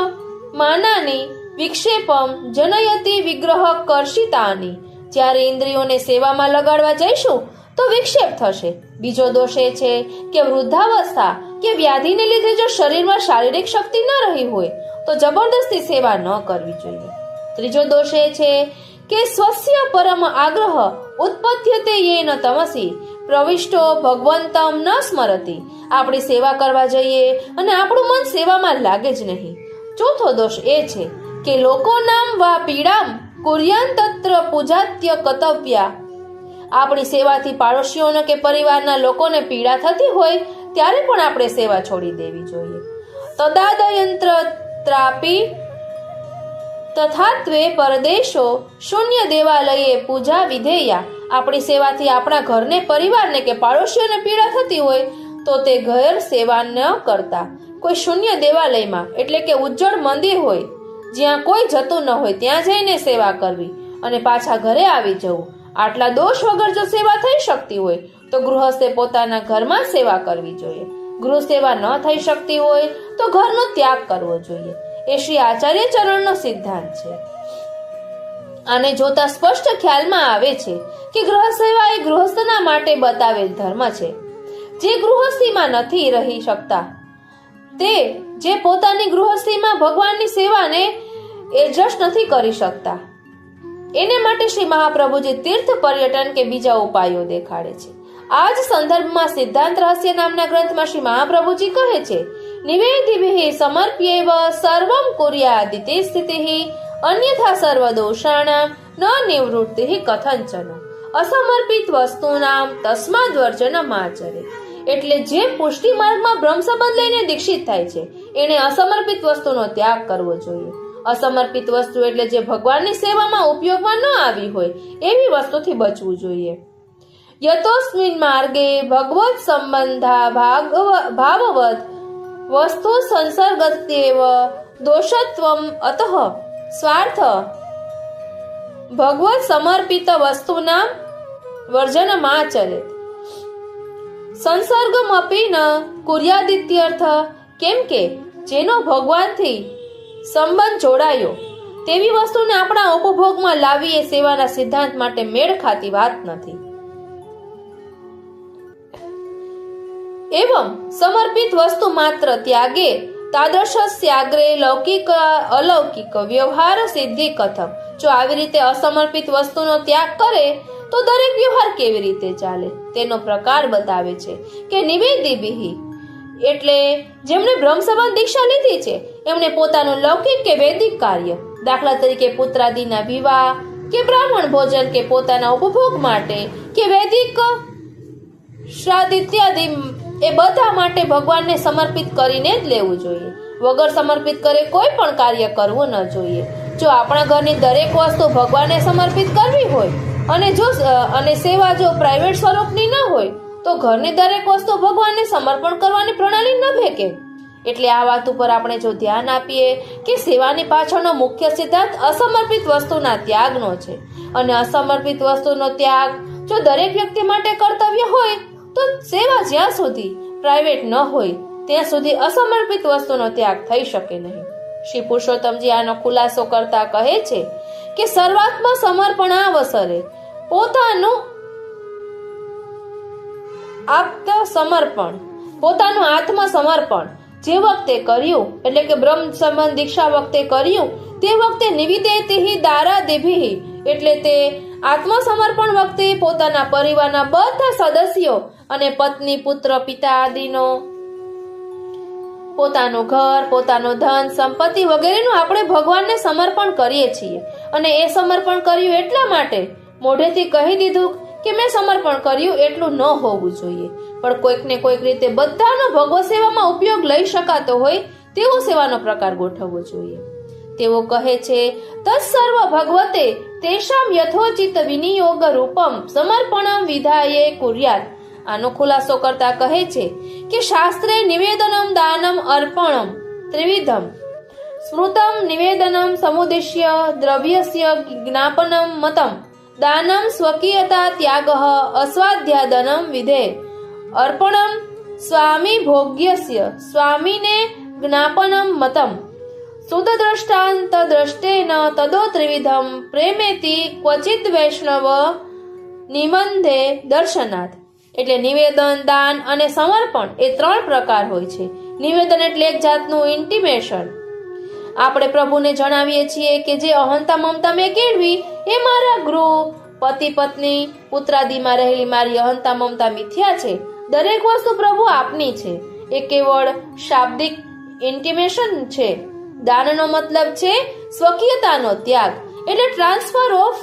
માનાની વિક્ષેપમ જનયતી વિગ્રહ કર્ષિતાની. જ્યારે ઇન્દ્રિયોને સેવામાં લગાડવા જઈશું તો વિક્ષેપ થશે. બીજો દોષ એ છે કે વૃદ્ધાવસ્થા કે વ્યાધિને લીધે જો શરીરમાં શારીરિક શક્તિ ન રહી હોય તો જબરદસ્તી સેવા ન કરવી જોઈએ. ત્રીજો દોષ એ છે કે સ્વસ્ય પરમ આગ્રહ ઉત્પત્યતે યેન તમસી પ્રવિષ્ટો ભગવંતમ ન સ્મરતી. આપણી સેવા કરવા જઈએ અને આપણું મન સેવામાં લાગે જ નહીં. ચોથો દોષ એ છે કે લોકોનામ વા પીડામ કુર્યાન તત્ર પૂજાત્ય કતવ્યા. આપણી સેવાથી પાડોશીઓને કે પરિવારના લોકોને પીડા થતી હોય ત્યારે પણ આપણે સેવા છોડી દેવી જોઈએ. તદાદયંત્ર ત્રાપી તથાત્વે પરદેશો શૂન્ય દેવાલયે પૂજા વિધેયા. આપણી સેવાથી આપણા ઘરને, પરિવારને કે પાડોશીઓને પીડા થતી હોય તો તે ઘર સેવા ન કરતા કોઈ શૂન્ય દેવાલયમાં એટલે કે ઉજ્જળ મંદિર હોય જ્યાં કોઈ જતું ન હોય ત્યાં જઈને સેવા કરવી અને પાછા ઘરે આવી જવું. આટલા દોષ વગર જો સેવા થઈ શકતી હોય તો ગૃહસ્થે પોતાના ઘરમાં સેવા કરવી જોઈએ. ગૃહ સેવા ન થઈ શકતી હોય તો ઘરનો ત્યાગ કરવો જોઈએ. એ શ્રી આચાર્ય ચરણનો સિદ્ધાંત છે. આને જોતા સ્પષ્ટ ખ્યાલમાં આવે છે કે ગૃહ સેવા એ ગૃહસ્થના માટે બતાવેલ ધર્મ છે. જે ગૃહસ્થીમાં નથી રહી શકતા તે જે પોતાની ગૃહસ્થીમાં ભગવાનની સેવાને એડજસ્ટ નથી કરી શકતા એને માટે શ્રી મહાપ્રભુજી તીર્થ પર્યટન કે બીજા ઉપાયો દેખાડે છે. આ જ સંદર્ભમાં સિદ્ધાંત રહસ્ય નામના ગ્રંથમાં શ્રી મહાપ્રભુજી કહે છે, નિવેદિભિઃ સમર્પ્યેવ સર્વં કુર્યાદિતિ સ્થિતિઃ અન્યથા સર્વ દોષાણામ ન નિવૃત્તિઃ કથંચન અસમર્પિત વસ્તુનામ તસ્માદ વર્જનમ આચરે. એટલે જે પુષ્ટિ માર્ગમાં બ્રહ્મ સંબંધ લઈને દીક્ષિત થાય છે એને અસમર્પિત વસ્તુનો ત્યાગ કરવો જોઈએ. અસમર્પિત વસ્તુ એટલે જે ભગવાનની સેવામાં ઉપયોગમાં ન આવી હોય એવી વસ્તુથી બચવું જોઈએ. યતોસ્મિન માર્ગે ભગવત સંબંધા ભાવવત વસ્તુ સંસર્ગત્યેવ દોષત્વમ અતઃ સ્વાર્થ ભગવત સમર્પિત વસ્તુના વર્જનમાચરેત. સંસર્ગમપી ન કુર્યાદિત્યર્થ. કેમ કે જેનો ભગવાનથી સંબંધ જોડાયો તેવી વસ્તુને આપણા ઉપભોગમાં લાવી એ સેવાના સિદ્ધાંત માટે મેળ ખાતી વાત નથી. એવં સમર્પિત વસ્તુ માત્ર ત્યાગે તાદૃશસ્યાગ્રે લૌકિક અલૌકિક વ્યવહાર સિદ્ધિ કથમ. જો આવી રીતે અસમર્પિત વસ્તુનો ત્યાગ કરે તો દરેક વ્યવહાર કેવી રીતે ચાલે તેનો પ્રકાર બતાવે છે કે નિવેદિભિઃ એટલે જેમણે બ્રહ્મ સંબંધ દીક્ષા લીધી છે એમણે પોતાનું લૌકિક કે વૈદિક કાર્ય, દાખલા તરીકે પુત્રાદિના વિવાહ કે બ્રાહ્મણ ભોજન કે પોતાના ઉપભોગ માટે કે વૈદિક શ્રાદ્ધ ઇત્યાદિ એ બધા માટે ભગવાનને સમર્પિત કરીને જ લેવું જોઈએ. વગર સમર્પિત કરે કોઈ પણ કાર્ય કરવું ન જોઈએ. જો આપણા ઘરની દરેક વસ્તુ ભગવાનને સમર્પિત કરવી હોય અને સેવા જો પ્રાઇવેટ સ્વરૂપની ન હોય તો ઘરની દરેક વસ્તુ ભગવાનને સમર્પણ કરવાની પ્રણાલી ન ભેકે. એટલે આ વાત ઉપર આપણે જો ધ્યાન આપીએ કે સેવાની પાછળનો મુખ્ય સિદ્ધાંત અસમર્પિત વસ્તુના ત્યાગનો છે અને અસમર્પિત વસ્તુનો ત્યાગ જો દરેક વ્યક્તિ માટે કર્તવ્ય હોય તો સેવા જ્યાં સુધી પ્રાઇવેટ ન હોય ત્યાં સુધી અસમર્પિત વસ્તુનો ત્યાગ થઈ શકે નહીં. શ્રી પુરુષોત્તમજી આનો ખુલાસો કરતા કહે છે કે સર્વાત્મ સમર્પણાવસરે પોતાનું પોતાનું આત્મસમર્પણ જે વખતે કર્યું એટલે કે બ્રહ્મ સંબંધ દીક્ષા વખતે કર્યું તે વખતે નિવિદેતિહિ દારાદિભિહિ એટલે તે આત્મસમર્પણ વખતે પોતાના પરિવારના બધા સદસ્યો અને પત્ની, પુત્ર, પિતા આદિનો પોતાનું ઘર, પોતાનું ધન, સંપત્તિ વગેરેનું આપણે ભગવાનને સમર્પણ કરીએ છીએ. અને એ સમર્પણ કર્યું એટલા માટે મોઢેથી કહી દીધું કે મેં સમર્પણ કર્યું એટલું ન હોવું જોઈએ, પણ કોઈક ને કોઈક રીતે બધાનો ભગવત સેવામાં ઉપયોગ લઈ શકાતો હોય તેવો સેવાનો પ્રકાર ગોઠવવો જોઈએ. તેઓ કહે છે, તત્સર્વ ભગવતે તેષામ યથોચિત વિનિયોગ રૂપમ સમર્પણમ વિધાયે કુર્યાત. આનો ખુલાસો કરતા કહે છે કે શાસ્ત્રે નિવેદનમ દાનમ અર્પણમ ત્રિવિધમ સ્મૃતમ નિવેદનમ સમુદ્દેશ્ય દ્રવ્યસ્ય જ્ઞાપનમ મતમ દાનમ સ્વકીયતા ત્યાગઃ અસ્વાધ્યાદનમ વિધે અર્પણમ સ્વામી ભોગ્યસ્ય સ્વામીને જ્ઞાપનમ મતમ સુદદ્રષ્ટાંત દ્રષ્ટેન તદો ત્રિવિધમ પ્રેમેતિ ક્વચિત વૈષ્ણવ નિમંધે દર્શનાથ. એટલે નિવેદન, દાન અને સમર્પણ એ 3 પ્રકાર હોય છે. નિવેદન એટલે એક જાતનું ઇન્ટિમેશન. આપણે પ્રભુને જણાવીએ છીએ કે જે અહંતા મમતા મેં કેળવી એ મારા ગૃહ, પતિ પત્ની, પુત્રાદિમાં રહેલી મારી અહંતા મમતા મિથ્યા છે. દરેક વસ્તુ પ્રભુ આપની છે. એ કેવળ શાબ્દિક ઇન્ટિમેશન છે. દાનનો મતલબ છે સ્વકીયતાનો ત્યાગ, એટલે ટ્રાન્સફર ઓફ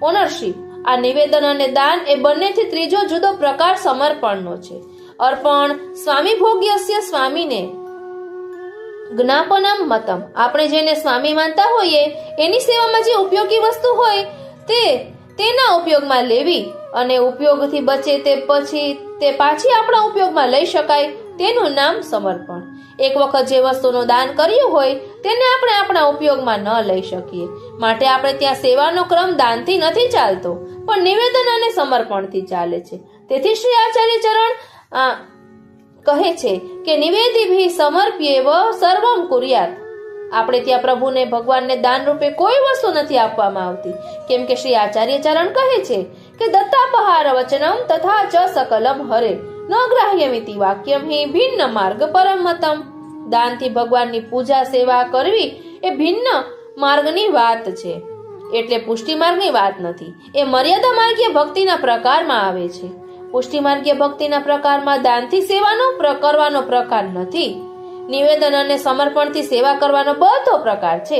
ઓનરશિપ. આ નિવેદન અને દાન એ બંનેથી ત્રીજો જુદો પ્રકાર સમર્પણનો છે. અર્પણ સ્વામી ભોગ્યસ્ય સ્વામીને જ્ઞાપનમ મતમ. આપણે જેને સ્વામી માનતા હોઈએ એની સેવામાં જે ઉપયોગી વસ્તુ હોય તેના ઉપયોગમાં લેવી અને ઉપયોગથી બચે તે પાછી આપણા ઉપયોગમાં લઈ શકાય તેનું નામ સમર્પણ. એક વખત જે વસ્તુનું દાન કર્યું હોય તેને આપણે આપણા ઉપયોગમાં ન લઈ શકીએ, માટે આપણે ત્યાં સેવાનો ક્રમ દાનથી નથી ચાલતો, પણ નિવેદન અને સમર્પણથી ચાલે છે. તેથી શ્રી આચાર્ય ચરણ કહે છે કે નિવેદિભિ સમર્પ્યેવ સર્વમ કુર્યાત. આપણે ત્યાં પ્રભુને, ભગવાનને દાન રૂપે કોઈ વસ્તુ નથી આપવામાં આવતી, કેમ કે શ્રી આચાર્ય ચરણ કહે છે કે દત્તાપહાર વચનમ તથા ચ સકલમ હરે ન ગ્રાહ્યમિતિ વાક્યમ હિ ભિન્ન માર્ગ પરમતમ. દાનથી ભગવાનની પૂજા સેવા કરવી એ ભિન્ન માર્ગની વાત છે, એટલે પુષ્ટિ માર્ગની વાત નથી. એ મર્યાદા માર્ગીય ભક્તિના પ્રકારમાં આવે છે. પુષ્ટિ માર્ગીય ભક્તિના પ્રકારમાં દાનથી સેવાનો કરવાનો પ્રકાર નથી. નિવેદન અને સમર્પણથી સેવા કરવાનો બધો પ્રકાર છે.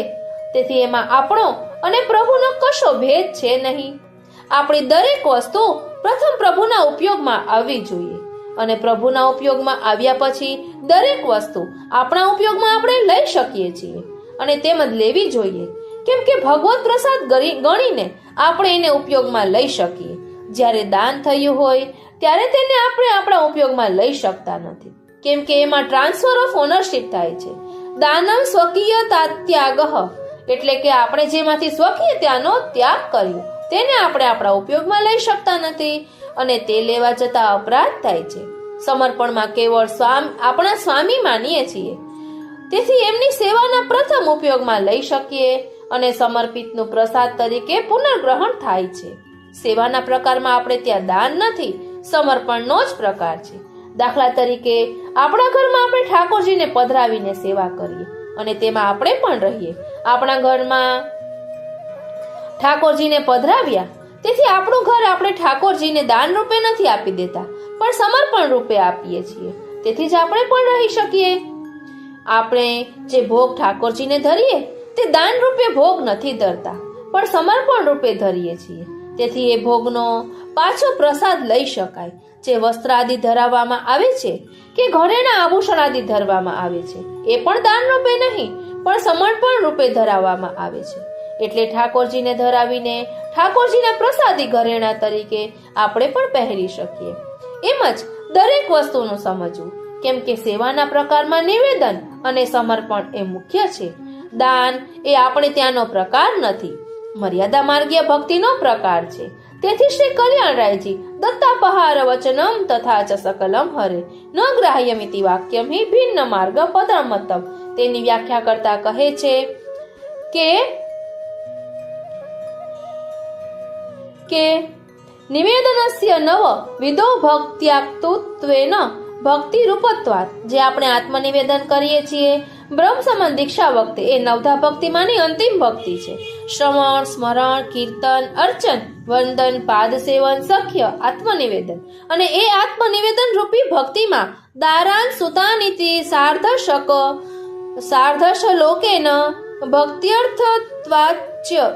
તેથી એમાં આપણો અને પ્રભુનો કશો ભેદ છે નહીં. આપણી દરેક વસ્તુ પ્રથમ પ્રભુના ઉપયોગમાં આવવી જોઈએ અને પ્રભુના ઉપયોગમાં આવ્યા પછી દરેક વસ્તુ આપણા ઉપયોગમાં આપણે લઈ શકીએ છીએ અને તેમજ લેવી જોઈએ, કેમ કે ભગવત પ્રસાદ ગણીને આપણે એને ઉપયોગમાં લઈ શકીએ. જ્યારે દાન થયું હોય ત્યારે તેને આપણે આપણા ઉપયોગમાં લઈ શકતા નથી, કેમ કે એમાં ટ્રાન્સફર ઓફ ઓનરશિપ થાય છે. દાનમ સ્વકીય ત્યાગઃ, એટલે કે આપણે જેમાંથી સ્વકીયતાનો ત્યાગ કર્યો તેને આપણે આપણા ઉપયોગમાં લઈ શકતા નથી અને તે લેવા જતા અપરાધ થાય છે. સમર્પણમાં કેવળ આપણા સ્વામી માનીએ છીએ, તેથી એમની સેવાના પ્રથમ ઉપયોગમાં લઈ શકીએ અને સમર્પિતનું પ્રસાદ તરીકે પુનર્ગ્રહણ થાય છે. સેવાના પ્રકારમાં આપણે ત્યાં દાન નથી, સમર્પણનો જ પ્રકાર છે. દાખલા તરીકે આપણા ઘરમાં આપણે ઠાકોરજીને પધરાવીને સેવા કરીએ અને તેમાં આપણે પણ રહીએ. આપણા ઘરમાં ઠાકોરજીને પધરાવ્યા, તેથી આપણું ઘર આપણે ઠાકોરજીને દાન રૂપે નથી આપી દેતા, પણ સમર્પણ રૂપે આપીએ છીએ. તેથી જ આપણે પણ રહી શકીએ. આપણે જે ભોગ ઠાકોરજીને ધરીએ તે દાન રૂપે ભોગ નથી ધરતા, પણ સમર્પણ રૂપે ધરીએ છીએ. તેથી એ ભોગનો પાછો પ્રસાદ લઈ શકાય. જે વસ્ત્ર આદિ ધરાવવામાં આવે છે કે ઘરેણા આભૂષણ આદિ ધરવામાં આવે છે એ પણ દાન રૂપે નહીં, પણ સમર્પણ રૂપે ધરાવવામાં આવે છે. એટલે ઠાકોરજીને ધરાવીને ઠાકોરજીના પ્રસાદી ઘરેણા તરીકે આપણે પણ પહેરી શકીએ. એમ જ દરેક વસ્તુનું સમજવું, કેમ કે સેવાના પ્રકારમાં નિવેદન અને સમર્પણ એ મુખ્ય છે. દાન એ આપણે ત્યાંનો પ્રકાર નથી, મર્યાદા માર્ગીય ભક્તિનો પ્રકાર છે. તેથી શ્રી કલ્યાણરાયજી દત્તાપહાર વચનમ તથા ચ સકલમ હરે ન ગ્રાહ્યમિતિ વાક્યમ હિ ભિન્ન માર્ગ પદમતમ. તેની વ્યાખ્યા કરતા કહે છે કે નિવેદનસ્ય નવ વિદો ભક્ત્યાક્તુત્વેન ભક્તિ રૂપત્વાત. જે આપણે આત્મનિવેદન કરીએ છીએ બ્રહ્મ સમાન દીક્ષા વખતે, એ નવધા ભક્તિમાંની અંતિમ ભક્તિ છે. શ્રવણ, સ્મરણ, કીર્તન, અર્ચન, વંદન, પાદ સેવન, સખ્ય, આત્મનિવેદન. અને એ આત્મનિવેદન રૂપી ભક્તિમાં દારાન સુતાનિતિ સાર્ધશ લોકેન ભક્ત્યર્થત્વાચ્ય.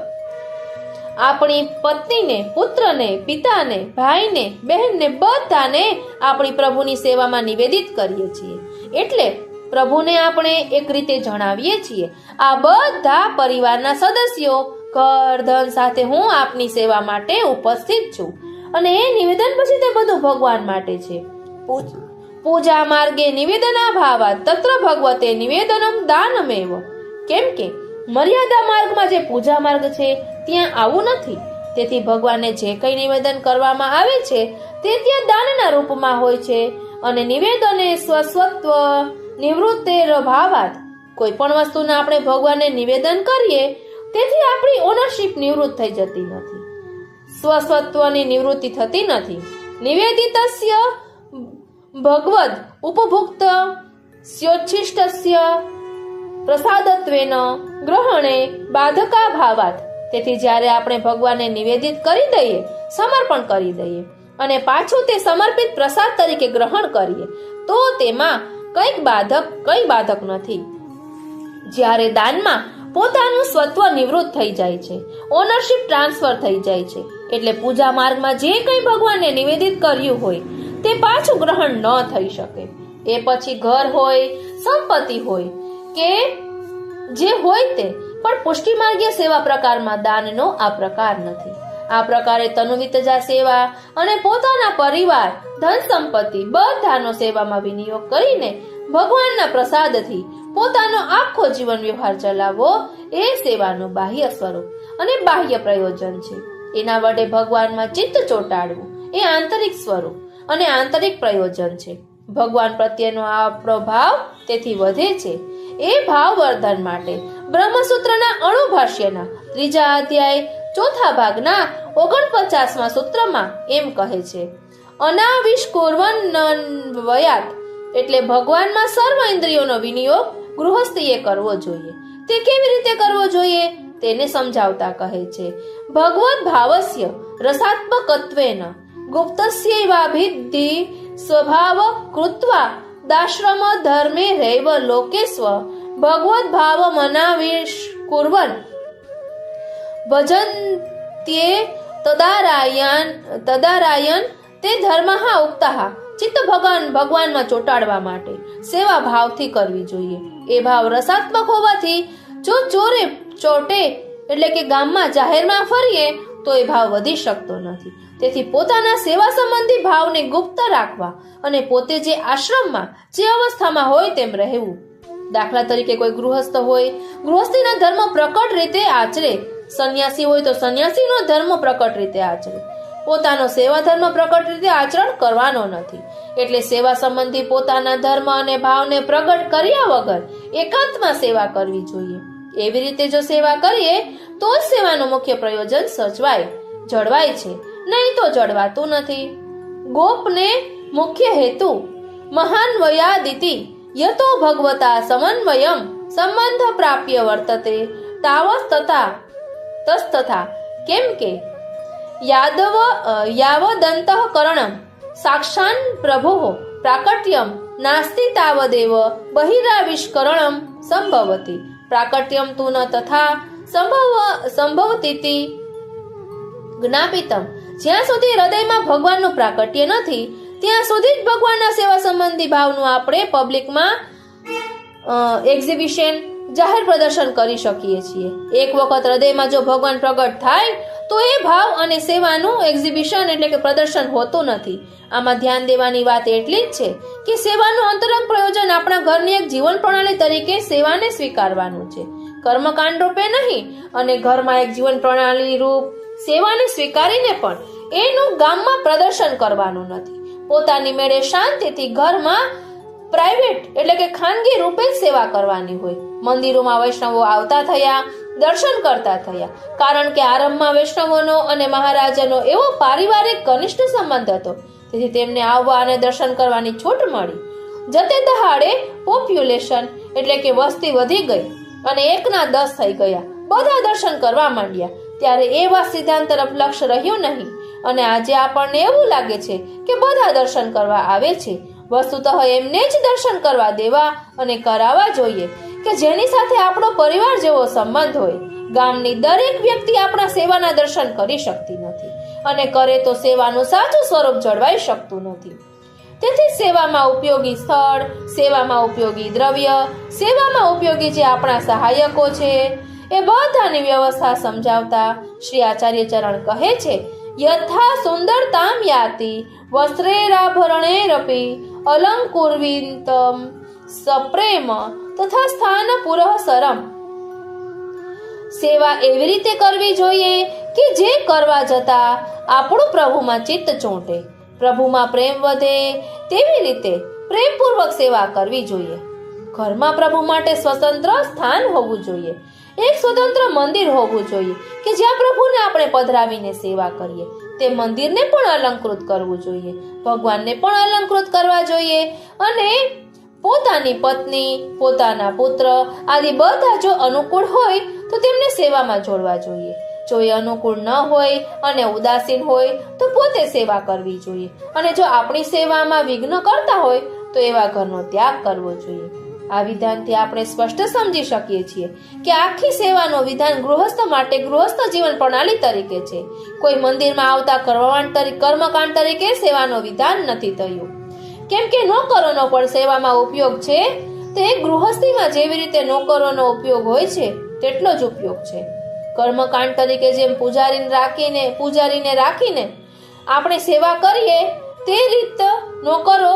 આપણી પત્નીને, પુત્રને, પિતાને, ભાઈને, બહેનને બધાને આપણી પ્રભુની સેવામાં નિવેદિત કરીએ છીએ. એટલે પ્રભુને આપણે એક રીતે જણાવીએ છીએ, આ બધા પરિવારના સદસ્યો ઘર ધન સાથે હું આપની સેવા માટે ઉપસ્થિત છું. અને એ નિવેદન પછી તે બધું ભગવાન માટે છે. પૂજા માર્ગે નિવેદના ભાવાત તત્ર ભગવતે નિવેદનમ દાનમેવ. કેમ કે મર્યાદા માર્ગમાં જે પૂજા માર્ગ છે ત્યાં આવું નથી. તેથી ભગવાનને જે કંઈ નિવેદન કરવામાં આવે છે તે ત્યાં દાનના રૂપમાં હોય છે. અને નિવેદને સ્વસ્વત્વ નિવૃત્તેર ભાવાત. કોઈ પણ વસ્તુના આપણે ભગવાનને નિવેદન કરીએ તેથી આપણી ઓનરશિપ નિવૃત્ત થઈ જતી નથી, સ્વસ્વત્વની નિવૃત્તિ થતી નથી. નિવેદિતસ્ય ભગવદ ઉપભુક્ત સ્યોચ્છિષ્ટસ્ય પ્રસાદત્વેન ગ્રહણે બાધકા ભાવાત. તેથી જ્યારે આપણે ભગવાનને નિવેદિત કરી દઈએ, સમર્પણ કરી દઈએ અને પાછું તે સમર્પિત પ્રસાદ તરીકે ગ્રહણ કરીએ તો તેમાં કંઈ બાધક નથી. જ્યારે દાનમાં પોતાનું સ્વત્વ નિવૃત્ત થઈ જાય છે, ઓનરશિપ ટ્રાન્સફર થઈ જાય છે, એટલે પૂજા માર્ગમાં જે કંઈ ભગવાનને નિવેદિત કર્યું હોય તે પાછું ગ્રહણ ન થઈ શકે. એ પછી ઘર હોય, સંપત્તિ હોય કે જે હોય તે, પણ પુષ્ટિ માર્ગીય સેવા પ્રકારમાં દાનનો આ પ્રકાર નથી. આ પ્રકારે તનુવિતજા સેવા અને પોતાના પરિવાર, ધન સંપત્તિ બધાનો સેવામાં વિનિયોગ કરીને ભગવાનના પ્રસાદથી પોતાનો આખો જીવન વ્યવહાર ચલાવવો એ સેવાનું બાહ્ય સ્વરૂપ અને બાહ્ય પ્રયોજન છે. એના વડે ભગવાનમાં ચિત્ત ચોંટાડવું એ આંતરિક સ્વરૂપ અને આંતરિક પ્રયોજન છે. ભગવાન પ્રત્યેનો આપણો ભાવ તેથી વધે છે. એ ભાવ વર્ધન માટે બ્રહ્મસૂત્રના અણુભાષ્યના 3 અધ્યાય 4 ભાગના 49મા સૂત્રમાં એમ કહે છે, અનાવિષ્કુર્વન્નવયાત. એટલે ભગવાનમાં સર્વ ઇન્દ્રિયોનો વિનિયોગ ગૃહસ્થીએ કરવો જોઈએ. તે કેવી રીતે કરવો જોઈએ તેને સમજાવતા કહે છે, ભગવદ ભાવસ્ય રસાત્મકત્વેન ગુપ્તસ્યૈવાભિદ્ધિ સ્વભાવ કૃત્વા દાશ્રમ ધર્મે રૈવ લોકેસ્વ ભગવદ ભાવ મનાવિષ્કુર્વન ભજન્ત્યે તદારાયન તે ધર્મઃ ઉક્તઃ. ચિત્ત ભગવાનમાં ચોંટાડવા માટે સેવા ભાવથી કરવી જોઈએ. એ ભાવ રસાત્મક હોવાથી જો ચોટે એટલે કે ગામમાં જાહેરમાં ફરીએ તો એ ભાવ વધી શકતો નથી. તેથી પોતાના સેવા સંબંધી ભાવને ગુપ્ત રાખવા અને પોતે જે આશ્રમમાં જે અવસ્થામાં હોય તેમ રહેવું. દાખલા તરીકે કોઈ ગૃહસ્થ હોય, ગૃહસ્થીના ધર્મ પ્રકટ રીતે આચરે. સંન્યાસી હોય તો સંન્યાસીનો ધર્મ પ્રકટ રીતે આચરે. પોતાનો સેવા ધર્મ પ્રકટ રીતે આચરણ કરવાનો નથી. એટલે સેવા સંબંધી પોતાના ધર્મ અને ભાવને પ્રગટ કર્યા વગર એકાંતમાં સેવા કરવી જોઈએ. એવી રીતે જો સેવા કરીએ તો જ સેવાનું મુખ્ય પ્રયોજન જળવાય છે, નહીં તો જળવાતું નથી. ગોપને મુખ્ય હેતુ મહાન્વયાદિતિ યતો ભગવતા સમન્વયમ સંબંધ પ્રાપ્ય વર્તતે તસ્થા. કેમ કે યાવદંતઃકરણમ સાક્ષાન પ્રભુઃ પ્રાકટ્યમ નાસ્તિ તાવદેવ બહિરાવિષ્કરણમ સંભવતિ. પ્રાકટ્યમ તુ ન તથા સંભવતીતિ જ્ઞાપિતમ. જ્યાં સુધી હૃદયમાં ભગવાનનું પ્રાકટ્ય નથી ત્યાં સુધી જ ભગવાનના સેવા સંબંધી ભાવનું આપણે પબ્લિકમાં એક્ઝિબિશન, જાહેર પ્રદર્શન કરી શકીએ છીએ. એક વખત હૃદયમાં જો ભગવાન પ્રગટ થાય તો એ ભાવ અને સેવાનું એક્ઝિબિશન એટલે કે પ્રદર્શન હોતું નથી. આમાં ધ્યાન દેવાની વાત એટલી જ છે કે સેવાનું અંતરંગ પ્રયોજન આપણા ઘરની એક જીવન પ્રણાલી તરીકે સેવાને સ્વીકારવાનું છે, કર્મકાંડ રૂપે નહીં. અને ઘરમાં એક જીવન પ્રણાલી રૂપ સેવાને સ્વીકારીને પણ એનું ગામમાં પ્રદર્શન કરવાનું નથી. પોતાની મેળે શાંતિથી ઘરમાં પ્રાઇવેટ એટલે કે ખાનગી રૂપે જ સેવા કરવાની હોય. મંદિરોમાં વૈષ્ણવો આવતા થયા, દર્શન કરતા થયા, કારણ કે આરંભમાં વૈષ્ણવોનો અને મહારાજાનો એવો પારિવારિક ઘનિષ્ઠ સંબંધ હતો. તેથી તેમને આવવા અને દર્શન કરવાની છૂટ મળી. જતે દહાડે પોપ્યુલેશન એટલે કે વસ્તી વધી ગઈ અને 1/10 થઈ ગયા. બધા દર્શન કરવા માંડ્યા. ત્યારે એવા સિદ્ધાંત તરફ લક્ષ્ય રહ્યું નહીં અને આજે આપણને એવું લાગે છે કે બધા દર્શન કરવા આવે છે. વસ્તુતઃ એમને જ દર્શન કરવા દેવા અને કરાવવા જોઈએ કે જેની સાથે આપણો પરિવાર જેવો સંબંધ હોય. ગામની દરેક વ્યક્તિ આપણા સેવાના દર્શન કરી શકતી નથી અને કરે તો સેવાનું સાચું સ્વરૂપ જળવાઈ શકતું નથી. તેથી સેવામાં ઉપયોગી સ્થળ, સેવામાં ઉપયોગી દ્રવ્ય, સેવામાં ઉપયોગી જે આપણા સહાયકો છે એ બધાની વ્યવસ્થા સમજાવતા શ્રી આચાર્ય ચરણ કહે છે, યથા સુંદરતામ યાતિ વસ્ત્રેરાભરણેરપી અલંકુર્વિતમ સપ્રેમ તથા સ્થાન પુરઃ સરમ. સેવા એવી રીતે કરવી જોઈએ કે જે કરવા જતા આપણું પ્રભુમાં ચિત્ત ચોંટે, પ્રભુમાં પ્રેમ વધે. તેવી રીતે પ્રેમપૂર્વક સેવા કરવી જોઈએ. ઘરમાં પ્રભુ માટે સ્વતંત્ર સ્થાન હોવું જોઈએ, એક સ્વતંત્ર મંદિર હોવું જોઈએ કે જ્યાં પ્રભુને આપણે પધરાવીને સેવા કરીએ. તે મંદિરને પણ અલંકૃત કરવું જોઈએ, ભગવાનને પણ અલંકૃત કરવા જોઈએ અને પોતાની પત્ની, પોતાના પુત્ર આદિ બધા જો અનુકૂળ હોય તો તેમને સેવામાં જોડવા જોઈએ. જો એ અનુકૂળ ન હોય અને ઉદાસીન હોય તો પોતે સેવા કરવી જોઈએ. અને જો આપણી સેવામાં વિઘ્ન કરતા હોય તો એવા ઘરનો ત્યાગ કરવો જોઈએ. આ વિધાનથી આપણે સ્પષ્ટ સમજી શકીએ છીએ કે આખી સેવાનો વિધાન ગૃહસ્થ માટે ગૃહસ્થ જીવન પ્રણાલી તરીકે છે. કોઈ મંદિરમાં આવતા કર્મકાંડ તરીકે સેવાનો વિધાન નથી થયું. કેમ કે નોકરોનો પણ સેવામાં ઉપયોગ છે. તે ગૃહસ્થીમાં જેવી રીતે નોકરોનો ઉપયોગ હોય છે તેટલો જ ઉપયોગ છે. કર્મકાંડ તરીકે જેમ પૂજારીને રાખીને આપણે સેવા કરીએ તે રીત નોકરો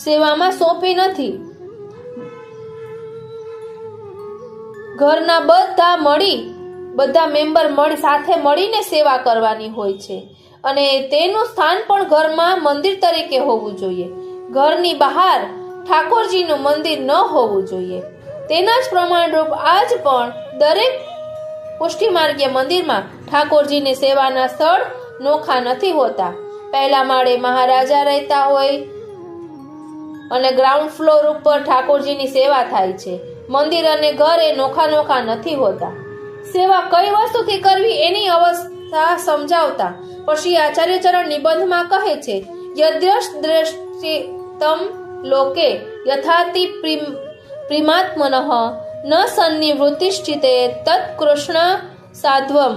સેવામાં સોંપી નથી. ઘરના બધા મેમ્બર સાથે મળીને સેવા કરવાની હોય છે અને તેનું સ્થાન પણ ઘરમાં મંદિર તરીકે હોવું જોઈએ. ઘરની બહાર ઠાકોરજીનું મંદિર ન હોવું જોઈએ. તેના જ પ્રમાણરૂપ આજ પણ દરેક પુષ્ટિમાર્ગીય મંદિરમાં ઠાકોરજીની સેવાના સ્થળ નોખા નથી હોતા. પહેલા માળે મહારાજા રહેતા હોય અને ગ્રાઉન્ડ ફ્લોર ઉપર ઠાકોરજીની સેવા થાય છે. મંદિર અને ઘર એ નોખા નથી હોતા. સેવા કઈ વસ્તુથી કરવી એની અવસ્થા સમજાવતા પછી આચાર્ય ચરણ નિબંધમાં કહે છે, યદ્રષ્ટિતમ લોકે યથાતિ પ્રિમાત્મનઃ ન સન્નિવૃત્તિશ્ચિતે તત્કૃષ્ણ સાધ્વમ.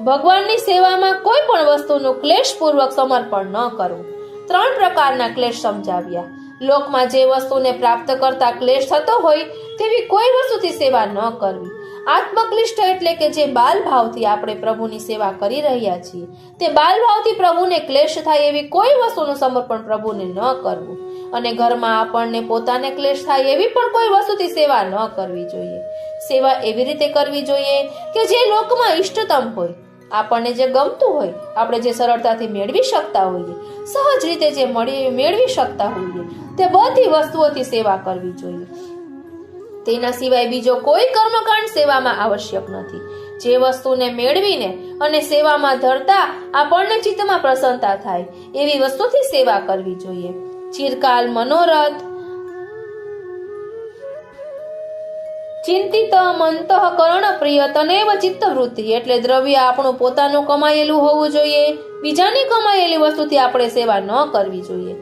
ભગવાનની સેવામાં કોઈ પણ વસ્તુનું ક્લેશપૂર્વક સમર્પણ ન કરવું. 3 પ્રકારના ક્લેશ સમજાવ્યા. લોકમાં જે વસ્તુને પ્રાપ્ત કરતા ક્લેશ થતો હોય તેવી કોઈ વસ્તુથી સેવા ન કરવી. આત્મક્લિષ્ટ એટલે કે જે બાલ ભાવથી આપણે પ્રભુની સેવા કરી રહ્યા છીએ તે બાલ ભાવથી પ્રભુને ક્લેશ થાય એવી કોઈ વસ્તુનું સમર્પણ પ્રભુને ન કરવું. અને ઘરમાં આપણને પોતાને ક્લેશ થાય એવી પણ કોઈ વસ્તુથી સેવા ન કરવી જોઈએ. સેવા એવી રીતે કરવી જોઈએ કે જે લોકમાં ઇષ્ટતમ હોય, આપણને જે ગમતું હોય, આપણે જે સરળતાથી મેળવી શકતા હોઈએ, સહજ રીતે જે મેળવી શકતા હોઈએ તે બધી વસ્તુઓથી સેવા કરવી જોઈએ. તેના સિવાય બીજો કોઈ કર્મકાંડ સેવામાં આવશ્યક નથી. જે વસ્તુને મેળવીને અને સેવામાં ધરતા આપણને ચિત્તમાં પ્રસન્નતા થાય એવી વસ્તુથી સેવા કરવી જોઈએ. ચિરકાલ મનોરથ ચિંતિત અંતઃકરણ પ્રિય તનેવ ચિત્તવૃત્તિ એટલે દ્રવ્ય આપણું પોતાનું કમાયેલું હોવું જોઈએ. બીજાની કમાયેલી વસ્તુથી આપણે સેવા ન કરવી જોઈએ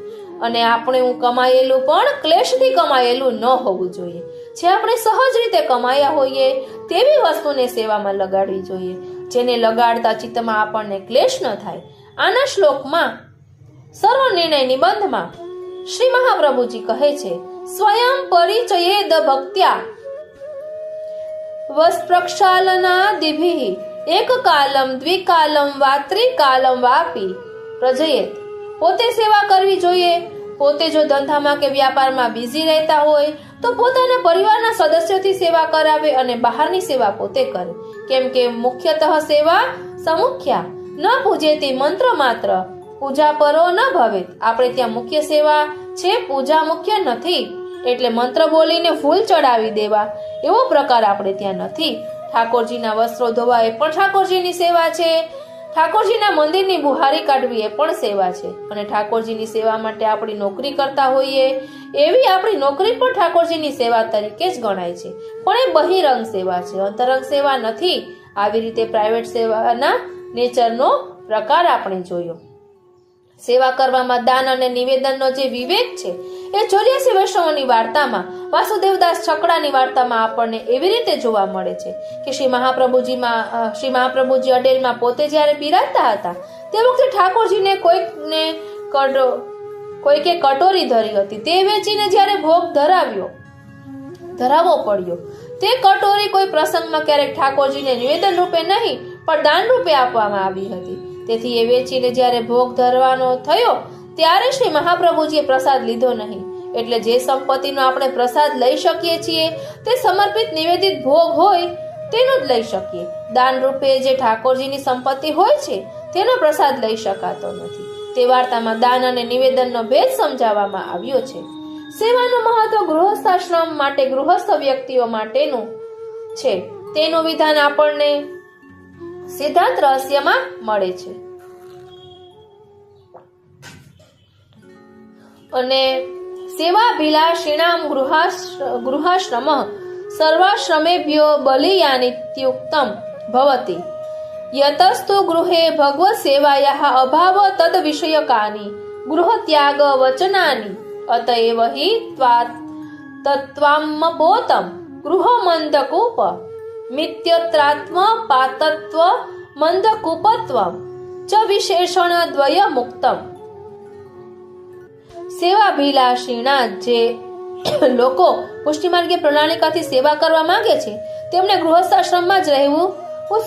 અને આપણે કમાયેલું પણ ક્લેશથી કમાયેલું ન હોવું જોઈએ. જે આપણે સહજ રીતે કમાયા હોઈએ તેવી વસ્તુને સેવામાં લગાડવી જોઈએ, જેને લગાડતા ચિત્તમાં આપણને ક્લેશ ન થાય. આના શ્લોકમાં સર્વ નિર્ણય નિબંધમાં શ્રી મહાપ્રભુજી કહે છે, સ્વયં પરિચયેદ ભક્ત્યા વસ્પ્રક્ષાલનાદિભિઃ એક કાલમ દ્વિકાલમ વા ત્રિકાલમ વાપી પ્રજયેત. પોતે સેવા કરવી જોઈએ. પોતે જો ધંધામાં કે વ્યાપારમાં બિઝી રહેતા હોય તો પોતાના પરિવારના સદસ્યોથી સેવા કરાવે અને બહારની સેવા પોતે કરે. કેમ કે મુખ્યતઃ સેવા સમુખ્યા ન પૂજેતી મંત્ર માત્ર પૂજા પરો ન ભવેત. આપણે ત્યાં મુખ્ય સેવા છે, પૂજા મુખ્ય નથી. એટલે મંત્ર બોલીને ફૂલ ચડાવી દેવા એવો પ્રકાર આપણે ત્યાં નથી. ઠાકોરજીના વસ્ત્રો ધોવા એ પણ ઠાકોરજીની સેવા છે. ઠાકોરજીના મંદિરની બુહારી કાઢવી એ પણ સેવા છે. અને ઠાકોરજીની સેવા માટે આપણી નોકરી કરતા હોઈએ એવી આપણી નોકરી પણ ઠાકોરજીની સેવા તરીકે જ ગણાય છે. પણ એ બહિરંગ સેવા છે, અંતરંગ સેવા નથી. આવી રીતે પ્રાઇવેટ સેવાના નેચરનો પ્રકાર આપણે જોયો. સેવા કરવામાં દાન અને નિવેદનનો જે વિવેક છે એ 84 વૈષ્ણવોની વાર્તામાં, વાસુદેવદાસ છકડાની વાર્તામાં આપણને એવી રીતે જોવા મળે છે કે શ્રી મહાપ્રભુજી અડેલમાં પોતે જ્યારે બિરાજતા હતા તે વખતે ઠાકોરજીને કોઈકે કટોરી ધરી હતી. તે વેચીને જ્યારે ભોગ ધરાવવો પડ્યો. તે કટોરી કોઈ પ્રસંગમાં ક્યારેક ઠાકોરજીને નિવેદન રૂપે નહીં પણ દાન રૂપે આપવામાં આવી હતી. તેથી એ વેચીને જ્યારે ભોગ ધરવાનો થયો ત્યારે શ્રી મહાપ્રભુજીએ પ્રસાદ લીધો નહીં. એટલે જે સંપત્તિનો આપણે પ્રસાદ લઈ શકીએ છીએ તે સમર્પિત નિવેદિત ભોગ હોય તેનો જ લઈ શકીએ. દાન રૂપે જે ઠાકોરજીની સંપત્તિ હોય છે તેનો પ્રસાદ લઈ શકાતો નથી. તે વાર્તામાં દાન અને નિવેદનનો ભેદ સમજાવવામાં આવ્યો છે. સેવાનું મહત્વ ગૃહસ્થાશ્રમ માટે ગૃહસ્થ વ્યક્તિઓ માટેનું છે તેનું વિધાન આપણને સિદ્ધાંત રહસ્યમાં મળે છે. અને સેવાભિલાષિણામ ગૃહાશ્રમ સર્વાશ્રમેભ્યો બલિયાનિત્યુક્તમ ભવતિ યતસ્તુ ગૃહે ભગવત સેવાયાઃ અભાવ તદ વિષયકાની ગૃહ ત્યાગ વચનાની અતએવ હિ તત્વામપોતમ ગૃહ મંદકૂપ મિત્યત્રાત્મ પાતત્વ મંદકૂપત્વમ ચ વિશેષણ દ્વય મુક્તમ. સેવાભિલાષીના જે લોકો પુષ્ટિમાર્ગીય પ્રણાલિકાથી સેવા કરવા માંગે છે તેમને ગૃહસ્થાશ્રમમાં જ રહેવું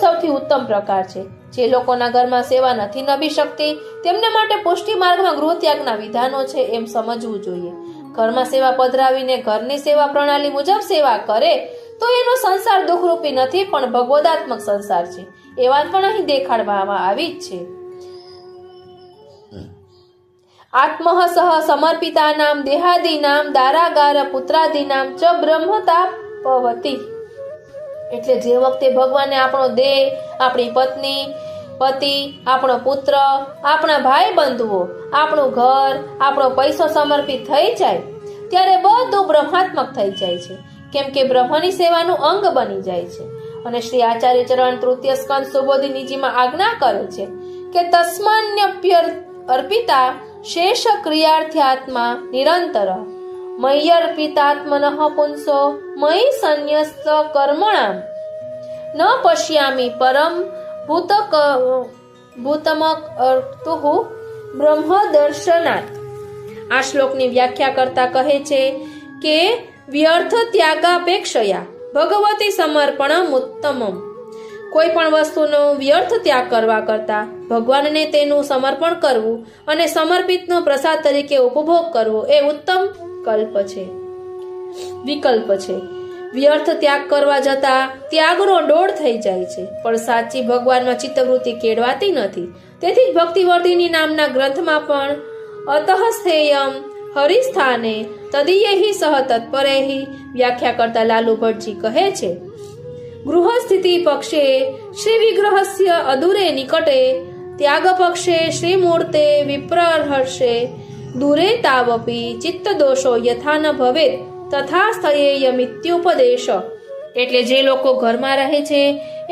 સૌથી ઉત્તમ પ્રકાર છે. જે લોકોના ઘરમાં સેવા નથી નભી શકતી તેમને માટે પુષ્ટિ માર્ગમાં ગૃહ ત્યાગના વિધાનો છે એમ સમજવું જોઈએ. ઘરમાં સેવા પધરાવીને ઘરની સેવા પ્રણાલી મુજબ સેવા કરે તો એનો સંસાર દુઃખરૂપી નથી પણ ભગવદાત્મક સંસાર છે એ વાત પણ અહીં દેખાડવામાં આવી જ છે. આત્મઃ સહ સમર્પિતાનામ દેહાદીનામ દારાગાર પુત્રાદીનામ ચ બ્રહ્મતાપવતી. એટલે જે વખતે ભગવાનને આપણો દેહ, આપણી પત્ની, પતિ, આપણો પુત્ર, આપણા ભાઈ બંધુઓ, આપણું ઘર, આપણો પૈસો સમર્પિત થઈ જાય ત્યારે બધું બ્રહ્માત્મક થઈ જાય છે, કેમ કે બ્રહ્મની સેવાનું અંગ બની જાય છે. અને શ્રી આચાર્ય ચરણ તૃતીય સ્કંદ સુબોધિનીજીમાં આજ્ઞા કરે છે કે તસ્માન્યપ્ય અર્પિતા શેષ ક્રિયાર્થ્યાત્મા નિરંતર મય્યર્પિતાત્મનઃ પુંસો મયી સંન્યસ્ત કર્મણામ ન પશ્યામિ પરમ ભૂતમક અર્તુઃ બ્રહ્મ દર્શનાત. આ શ્લોકની વ્યાખ્યા કરતા કહે છે કે વ્યર્થ ત્યાગાપેક્ષયા ભગવતી સમર્પણમ ઉત્તમમ. કોઈ પણ વસ્તુનો વ્યર્થ ત્યાગ કરવા કરતા ભગવાનને તેનું સમર્પણ કરવું અને સમર્પિતનો પ્રસાદ તરીકે ઉપભોગ કરવો એ ઉત્તમ વિકલ્પ છે. વ્યર્થ ત્યાગ કરવા જતા ત્યાગનો ડોળ થઈ જાય છે પણ સાચી ભગવાનમાં ચિત્તવૃત્તિ કેળવાતી નથી. તેથી જ ભક્તિવર્ધિની નામના ગ્રંથમાં પણ અતઃસ્થેયમ હરિસ્થાને તદીયૈ સહ તત્પરૈ વ્યાખ્યા કરતા લાલુ ભટ્ટજી કહે છે ગૃહસ્થિતિ પક્ષે શ્રી વિગ્રહસ્ય અદૂરે નિકટે ત્યાગ પક્ષે શ્રી મૂર્તે વિપ્રહર્ષે દૂરે તાવપી ચિત્ત દોષો યથા ન ભવેત તથા સ્થયેયમિત્યુપદેશ. એટલે જે લોકો ઘરમાં રહે છે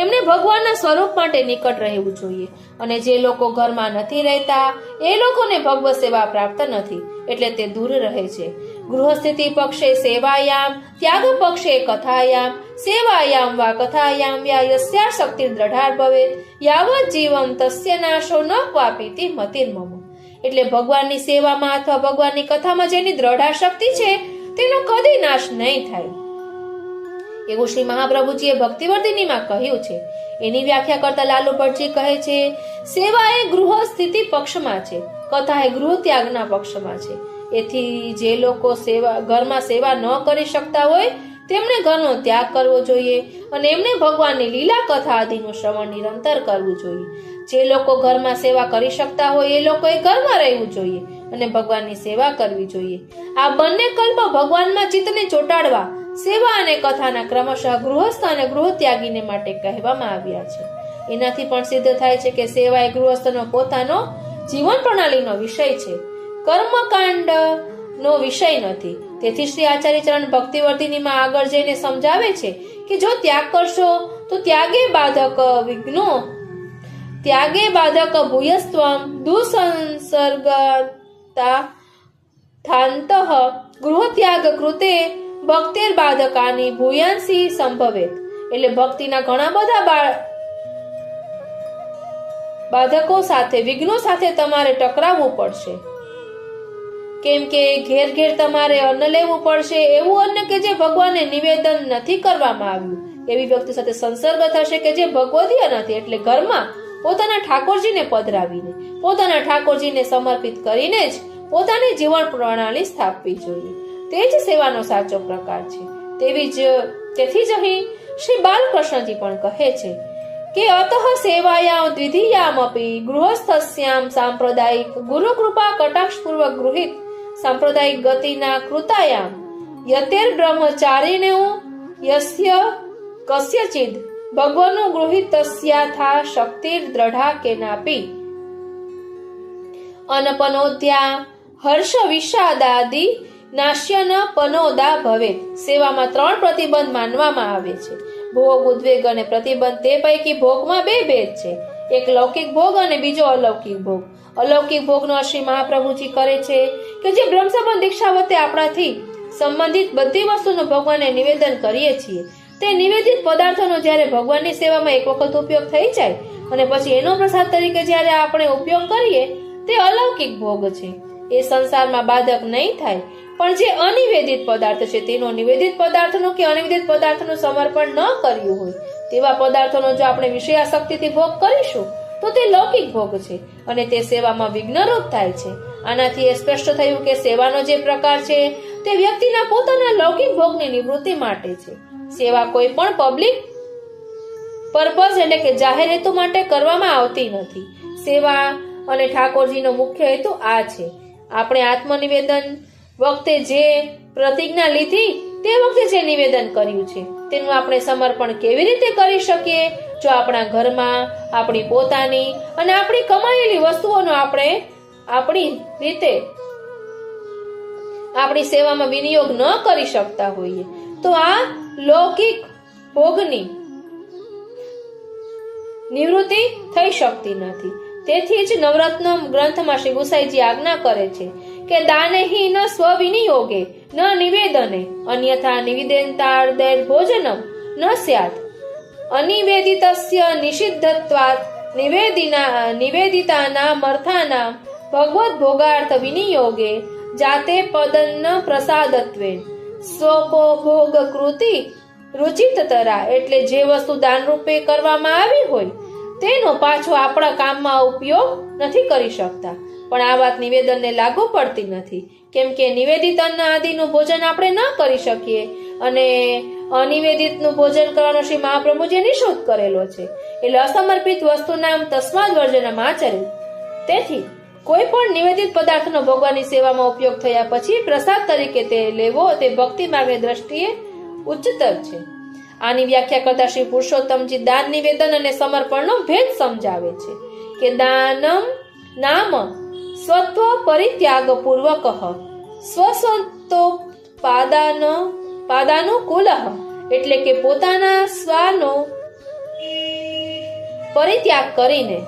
એમને ભગવાનના સ્વરૂપ માટે નિકટ રહેવું જોઈએ અને જે લોકો ઘરમાં નથી રહેતા એ લોકોને ભગવત સેવા પ્રાપ્ત નથી એટલે તે દૂર રહે છે. ગૃહસ્થિતિ પક્ષે સેવાયામ ત્યાગ પક્ષે કથાયામ સેવાયામ વા કથાયામ યા યસ્યા શક્તિ દ્રઢાર ભવેત યાવત જીવમ તસ્ય નાશો ન ક્વાપીતિ મતિર્મમ. એટલે ભગવાનની સેવામાં અથવા ભગવાનની કથામાં જેની દ્રઢા શક્તિ છે તેનો કદી નાશ નહીં થાય એવું શ્રી મહાપ્રભુજીએ ભક્તિવર્ધિનીમાં કહ્યું છે. એની વ્યાખ્યા કરતા લાલુ ભટ્ટજી કહે છે સેવા એ ગૃહ સ્થિતિ પક્ષમાં છે, કથા એ ગૃહ ત્યાગના પક્ષમાં છે. એથી જે લોકો ઘરમાં સેવા ન કરી શકતા હોય તેમણે ઘરનો ત્યાગ કરવો જોઈએ અને એમને ભગવાનની લીલા કથા આદિનું શ્રવણ નિરંતર કરવું જોઈએ. જે લોકો ઘરમાં સેવા કરી શકતા હોય એ લોકોએ ઘરમાં રહેવું જોઈએ અને ભગવાનની સેવા કરવી જોઈએ. આ બંને કલ્પ ભગવાનમાં ચિત્તને ચોંટાડવા સેવા અને કથાના ક્રમશઃ ગૃહસ્થ અને ગૃહ ત્યાગીને માટે કહેવામાં આવ્યા છે. એનાથી પણ સિદ્ધ થાય છે કે સેવા એ ગૃહસ્થનો પોતાનો જીવન પ્રણાલીનો વિષય છે, કર્મકાંડ નો વિષય નથી. તેથી શ્રી આચાર્ય ચરણ ભક્તિવર્ધિનીમાં આગળ જઈને સમજાવે છે કે જો ત્યાગ કરશો તો ત્યાગે બાધક ભૂયસ્ત્વમ દુસંસર્ગતા થાંતઃ ગૃહત્યાગ કૃતે ભક્તિર બાધકાની ભૂયાંસી સંભવેત. એટલે ભક્તિના ઘણા બધા બાધકો સાથે, વિઘ્નો સાથે તમારે ટકરાવવું પડશે. કેમ કે ઘેર ઘેર તમારે અન્ન લેવું પડશે. એવું અન્ન કે જે ભગવાનને નિવેદન નથી કરવામાં આવ્યું, એવી વ્યક્તિ સાથે સંસર્ગ થશે કે જે ભગવદીય નથી. એટલે ઘરમાં પોતાના ઠાકોરજીને પધરાવીને, પોતાના ઠાકોરજીને સમર્પિત કરીને જ પોતાની જીવન પ્રણાલી સ્થાપવી જોઈએ. તે જ સેવાનો સાચો પ્રકાર છે. તેથી જ અહીં શ્રી બાલકૃષ્ણજી પણ કહે છે કે અતઃ સેવાયામ દ્વિધીયામપી ગૃહસ્થસ્યામ સાંપ્રદાયિક ગુરુ કૃપા કટાક્ષપૂર્વક ગૃહિત સાંપ્રદાયિક ગતિના કૃતાયામ યતેર બ્રહ્મચારિણ્યો યસ્ય કસ્યચિદ ભગવનું ગૃહિત તસ્યાથા શક્તિર દ્રઢા કેનાપી અનપનોદ્યા હર્ષ વિષાદાદિ નાશ્યન પનોદા ભવેત. સેવામાં 3 પ્રતિબંધ માનવામાં આવે છે: ભોગ, ઉદ્વેગ અને પ્રતિબંધ. તે પૈકી ભોગમાં 2 ભેદ છે, એક લૌકિક ભોગ અને બીજો અલૌકિક ભોગ. અલૌકિક ભોગનો શ્રી મહાપ્રભુજી કરે છે કે જે બ્રહ્મસંબંધ દીક્ષા વખતે આપણાથી સંબંધિત બધી વસ્તુનું ભગવાનને નિવેદન કરીએ છીએ, તે નિવેદિત પદાર્થોનો જ્યારે ભગવાનની સેવામાં એક વખત ઉપયોગ થઈ જાય અને પછી એનો પ્રસાદ તરીકે જ્યારે આપણે ઉપયોગ કરીએ, તે અલૌકિક ભોગ છે. એ સંસારમાં બાધક નહીં થાય. પણ જે અનિવેદિત પદાર્થ છે, તેનો નિવેદિત પદાર્થનું કે અનિવેદિત પદાર્થનું સમર્પણ ન કર્યું હોય તેવા પદાર્થોનો જો આપણે વિષયાસક્તિથી ભોગ કરીશું તો તે લૌકિક ભોગ છે અને તે સેવામાં વિઘ્નરૂપ થાય છે. આનાથી એ સ્પષ્ટ થયું કે સેવાનો જે પ્રકાર છે તે વ્યક્તિના પોતાના લૌકિક ભોગની નિવૃત્તિ માટે છે. સેવા કોઈ પણ પબ્લિક પર્પઝ એટલે કે જાહેર હેતુ માટે કરવામાં આવતી નથી. સેવા અને ઠાકોરજીનો મુખ્ય હેતુ આ છે. આપણે આત્મનિવેદન વખતે જે પ્રતિજ્ઞા લીધી તે વખતે જે નિવેદન કર્યું છે તેનું આપણે સમર્પણ કેવી રીતે કરી શકીએ? જો આપણા ઘરમાં આપણી પોતાની અને આપણી કમાયેલી વસ્તુઓનો આપણે આપણી રીતે આપણી સેવામાં વિનિયોગ ન કરી શકતા હોઈએ તો આ લૌકિક ભોગની નિવૃત્તિ થઈ શકતી નથી. તેથી જ નવરત્ન ગ્રંથમાં શ્રી ગુસાઈજી આજ્ઞા કરે છે કે દાનેહી ન સ્વવિનિયોગે ન નિવેદને અન્યથા નિવેદનતાર્દેર ભોજનમ ન સ્યાત અનિવેદિતસ્ય નિષિદ્ધત્વાત નિવેદિતાના મર્થાના ભગવદ ભોગાર્થ વિનિયોગે જાતે પદન્ન પ્રસાદત્વે સ્વોપભોગ કૃતિ રુચિતતરા. એટલે જે વસ્તુ દાન રૂપે કરવામાં આવી હોય તેનો પાછો આપણા કામમાં ઉપયોગ નથી કરી શકતા. પણ આ વાત નિવેદનને લાગુ પડતી નથી, કેમ કે નિવેદિત અન્ન આદિનું ભોજન આપણે ન કરી શકીએ અને અનિવેદિતનું ભોજન કરવાનો શ્રી મહાપ્રભુજીએ નિષેધ કરેલો છે. એટલે અસમર્પિત વસ્તુના તસ્માદ વર્જનમ આચરે. તેથી કોઈ પણ નિવેદિત પદાર્થનો ભગવાનની સેવામાં ઉપયોગ થયા પછી પ્રસાદ તરીકે તે લેવો તે ભક્તિ માર્ગની દ્રષ્ટિએ ઉચ્ચતર છે. આની વ્યાખ્યા કરતા શ્રી પુરુષોત્તમજી દાન, નિવેદન અને સમર્પણનો ભેદ સમજાવે છે કે દાનમ નામ સ્વત્વ પરિત્યાગ પૂર્વક સ્વસ્વતો પાદાનુકૂલ એટલે કે પોતાના સ્વાનો પરિત્યાગ કરીને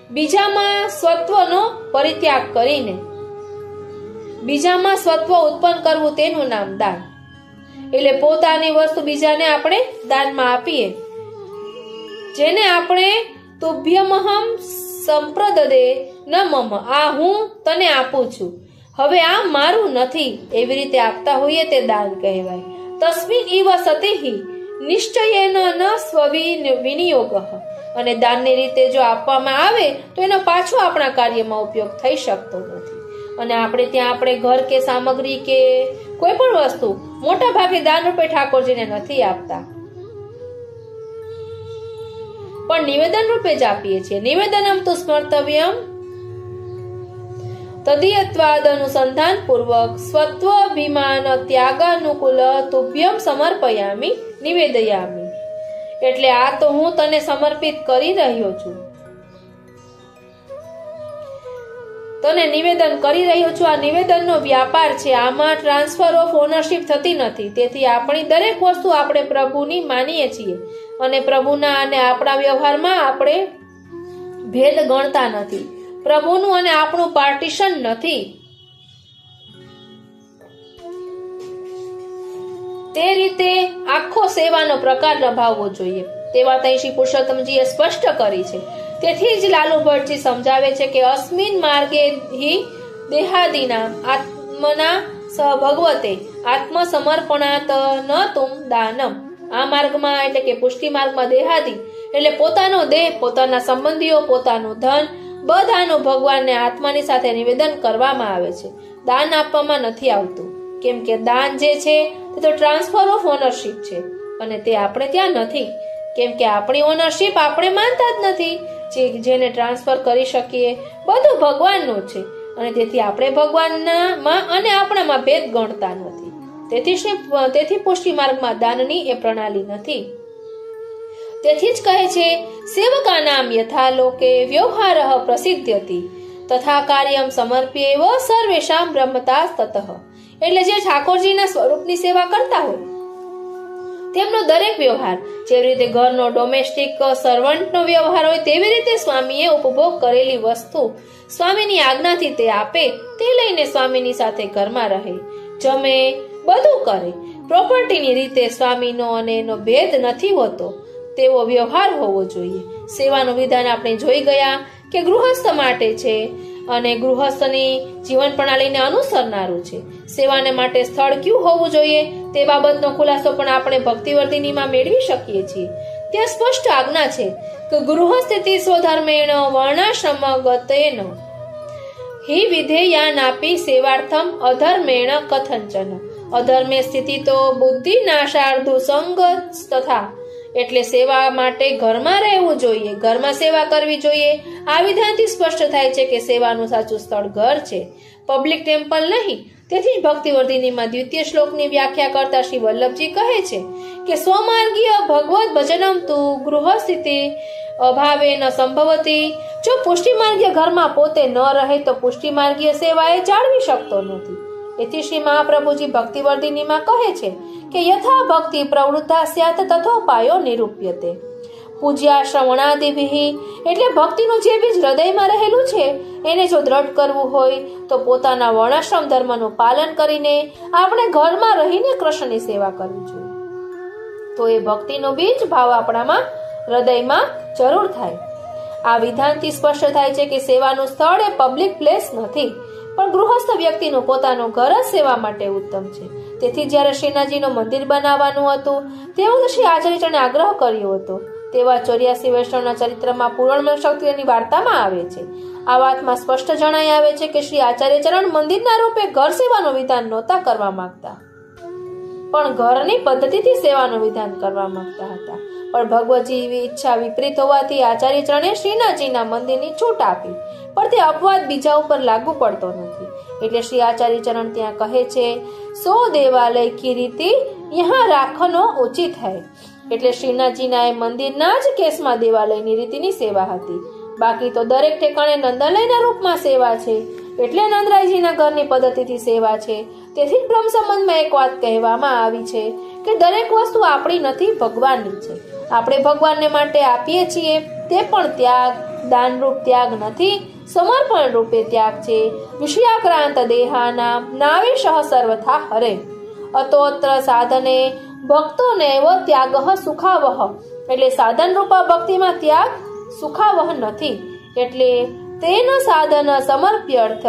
બીજામાં સ્વત્વનો પરિત્યાગ કરીને બીજામાં સ્વત્વ ઉત્પન્ન કરવું તેનું નામ દાન. એટલે પોતાની વસ્તુ બીજાને આપણે દાનમાં આપીએ, જેને આપણે તુભ્યમહમ સંપ્રદદે ન મમ, આ હું તને આપું છું, હવે આ મારું નથી, એવી રીતે આપતા હોઈએ તે દાન કહેવાય. તસ્મિન ઇવ સતિહિ નિશ્ચયેન ન સ્વવિનિયોગ. અને દાનની રીતે જો આપવામાં આવે તો એનો પાછો આપણા કાર્યમાં ઉપયોગ થઈ શકતો નથી. અને આપણે ત્યાં આપણે ઘર કે સામગ્રી કે કોઈ પણ વસ્તુ મોટા ભાગે દાન રૂપે ઠાકોરજીને નથી આપતા, પણ નિવેદન રૂપે જ આપીએ છીએ. નિવેદનમ તુ સ્મર્તવ્યમ તદીયત્વાદ અનુસંધાન પૂર્વક સ્વત્વાભિમાન ત્યાગાનુકૂલ તુભ્યમ સમર્પયામી નિવેદયામી. એટલે આ તો હું તને સમર્પિત કરી રહ્યો છું, તને નિવેદન કરી રહ્યો છું. આ નિવેદનનો વ્યાપાર છે, આમાં ટ્રાન્સફર ઓફ ઓનરશિપ થતી નથી. તેથી આપણી દરેક વસ્તુ આપણે પ્રભુની માનીએ છીએ અને પ્રભુના અને આપણા વ્યવહારમાં આપણે ભેદ ગણતા નથી. પ્રભુનું અને આપણું પાર્ટીશન નથી. તે રીતે આખો સેવાનો પ્રકાર નિભાવવો જોઈએ. તે વાત અહીં શ્રી પુરુષોત્તમજીએ સ્પષ્ટ કરી છે. તેથી જ લાલુ ભટ્ટજી સમજાવે છે કે અસ્મિન માર્ગે હિ દેહાદિના આત્મના સ ભગવતે આત્મસમર્પણાત ન તુમ દાનમ. આ માર્ગમાં એટલે કે પુષ્ટિ માર્ગમાં દેહાદી એટલે પોતાનો દેહ, પોતાના સંબંધીઓ, પોતાનું ધન બધાનું ભગવાનને આત્માની સાથે નિવેદન કરવામાં આવે છે. દાન આપવામાં નથી આવતું, કેમ કે દાન જે છે તે તો ટ્રાન્સફર ઓફ ઓનરશિપ છે અને તે આપણે ત્યાં નથી, કેમ કે આપણી ઓનરશિપ આપણે માનતા જ નથી. જેને ટ્રાન્સફર કરી શકીએ બધું ભગવાનનું છે અને તેથી આપણે ભગવાનનામાં અને આપણામાં ભેદ ગણતા નથી. તેથી પુષ્ટિ માર્ગમાં દાનની એ પ્રણાલી નથી. તેથી જ કહે છે સેવકાનામ યથા લોકે વ્યવહારઃ પ્રસિદ્ધ્યતિ તથા કાર્યમ સમર્પ્યેવ સર્વેષામ બ્રહ્મતા તતઃ. એટલે જે ઠાકોરજીના સ્વરૂપની સેવા કરતા હોય તેમનો દરેક વ્યવહાર, જેવી રીતે ઘરનો ડોમેસ્ટિક સર્વન્ટનો વ્યવહાર હોય તેવી રીતે સ્વામીએ ઉપભોગ કરેલી વસ્તુ સ્વામીની આજ્ઞાથી તે આપે, તે લઈને સ્વામીની સાથે ઘરમાં રહે, જમે, બધું કરે. પ્રોપર્ટીની રીતે સ્વામીનો અને એનો ભેદ નથી હોતો તેવો વ્યવહાર હોવો જોઈએ. સેવાનું વિધાન આપણે જોઈ ગયા કે ગૃહસ્થ માટે છે અને ગૃહસ્થની જીવન પ્રણાલીને અનુસરનારું છે. સેવાને માટે સ્થળ ક્યું હોવું જોઈએ તે બાબતનો ખુલાસો પણ આપણે ભક્તિવર્ધિનીમાં મેળવી શકીએ છીએ. ત્યાં સ્પષ્ટ આજ્ઞા છે કે ગૃહસ્થિતિ સ્વધર્મેણ વર્ણાશ્રમ ગતેન હિ વિધેયાનાપી સેવાર્થમ અધર્મેણ કથંચન. અધર્મે સ્થિતિ તો બુદ્ધિ નાશાર્ધુ સંગ તથા. એટલે સેવા માટે ઘરમાં રહેવું જોઈએ, ઘરમાં સેવા કરવી જોઈએ. આ વિધાનથી સ્પષ્ટ થાય છે કે સેવાનું સાચું સ્થળ ઘર છે, પબ્લિક ટેમ્પલ નહીં. તેથી જ ભક્તિવર્ધિનીમાં દ્વિતીય શ્લોકની વ્યાખ્યા કરતા શ્રી વલ્લભજી કહે છે કે સ્વમાર્ગીય ભગવત ભજનમ તુ ગૃહસ્થિતિ અભાવે ન સંભવતી. જો પુષ્ટિમાર્ગીય ઘરમાં પોતે ન રહે તો પુષ્ટિમાર્ગીય સેવા એ જાળવી શકતો નથી. એથી શ્રી મહાપ્રભુજી ભક્તિવર્ધિનીમાં કહે છે કે યથા ભક્તિ પ્રવૃત્તા સ્યાત તથોપાયો નિરૂપ્યતે. પૂજ્યા શ્રવણાદિભિ એટલે ભક્તિનું જે બીજ હૃદયમાં રહેલું છે એને જો દ્રઢ કરવું હોય તો પોતાના વર્ણાશ્રમ ધર્મનું પાલન કરીને આપણે ઘરમાં રહીને કૃષ્ણની સેવા કરવી જોઈએ. તો એ ભક્તિનો બીજ ભાવ આપણામાં હૃદયમાં જરૂર થાય. આ વિધાનથી સ્પષ્ટ થાય છે કે સેવાનું સ્થળ એ પબ્લિક પ્લેસ નથી, પણ ગૃહસ્થ વ્યક્તિનું પોતાનું ઘર જ સેવા માટે ઉત્તમ છે. તેથી જ્યારે શ્રીનાથજીનું મંદિર બનાવવાનું હતું તેવું શ્રી આચાર્યચરણે આગ્રહ કર્યો હતો. તેવા 84 વૈષ્ણવના ચરિત્રમાં પૂર્ણ શક્તિની વાર્તામાં આવે છે. આ વાતમાં સ્પષ્ટ જણાઈ આવે છે કે શ્રી આચાર્યચરણ મંદિરના રૂપે ઘર સેવાનું વિધાન નહોતા કરવા માંગતા, પણ ઘરની પદ્ધતિથી સેવાનું વિધાન કરવા માંગતા હતા. પણ ભગવતજી ઈચ્છા વિપરીત હોવાથી આચાર્યચરણે શ્રીનાથજીના મંદિરની છૂટ આપી, પણ તે અપવાદ બીજા ઉપર લાગુ પડતો નથી. એટલે શ્રી આચાર્યચરણ ત્યાં કહે છે સો દેવાલય કી રીતિ યહાં રાખનો ઉચિત હૈ. એટલે શ્રીનાથજીના એ મંદિરના જ કેસમાં દેવાલયની રીતિની સેવા હતી. બાકી તો દરેક ઠેકાણે નંદાલયના રૂપમાં સેવા છે, એટલે નંદરાયજીના ઘરની પદ્ધતિથી સેવા છે. તેથી જ બ્રહ્મ સંબંધમાં એક વાત કહેવામાં આવી છે કે દરેક વસ્તુ આપણી નથી, ભગવાનની છે. આપણે ભગવાનને માટે આપીએ છીએ તે પણ ત્યાગ, દાનરૂપ ત્યાગ નથી, સમર્પણ રૂપે ત્યાગ છે. વિષયાક્રાંત દેહાના નાવેશઃ સર્વથા હરે અતોત્ર સાધને ભક્તોને એવો ત્યાગ સુખાવહ. એટલે સાધન રૂપા ભક્તિમાં ત્યાગ સુખાવહ નથી. એટલે તેન સાધન સમર્પ્યર્થ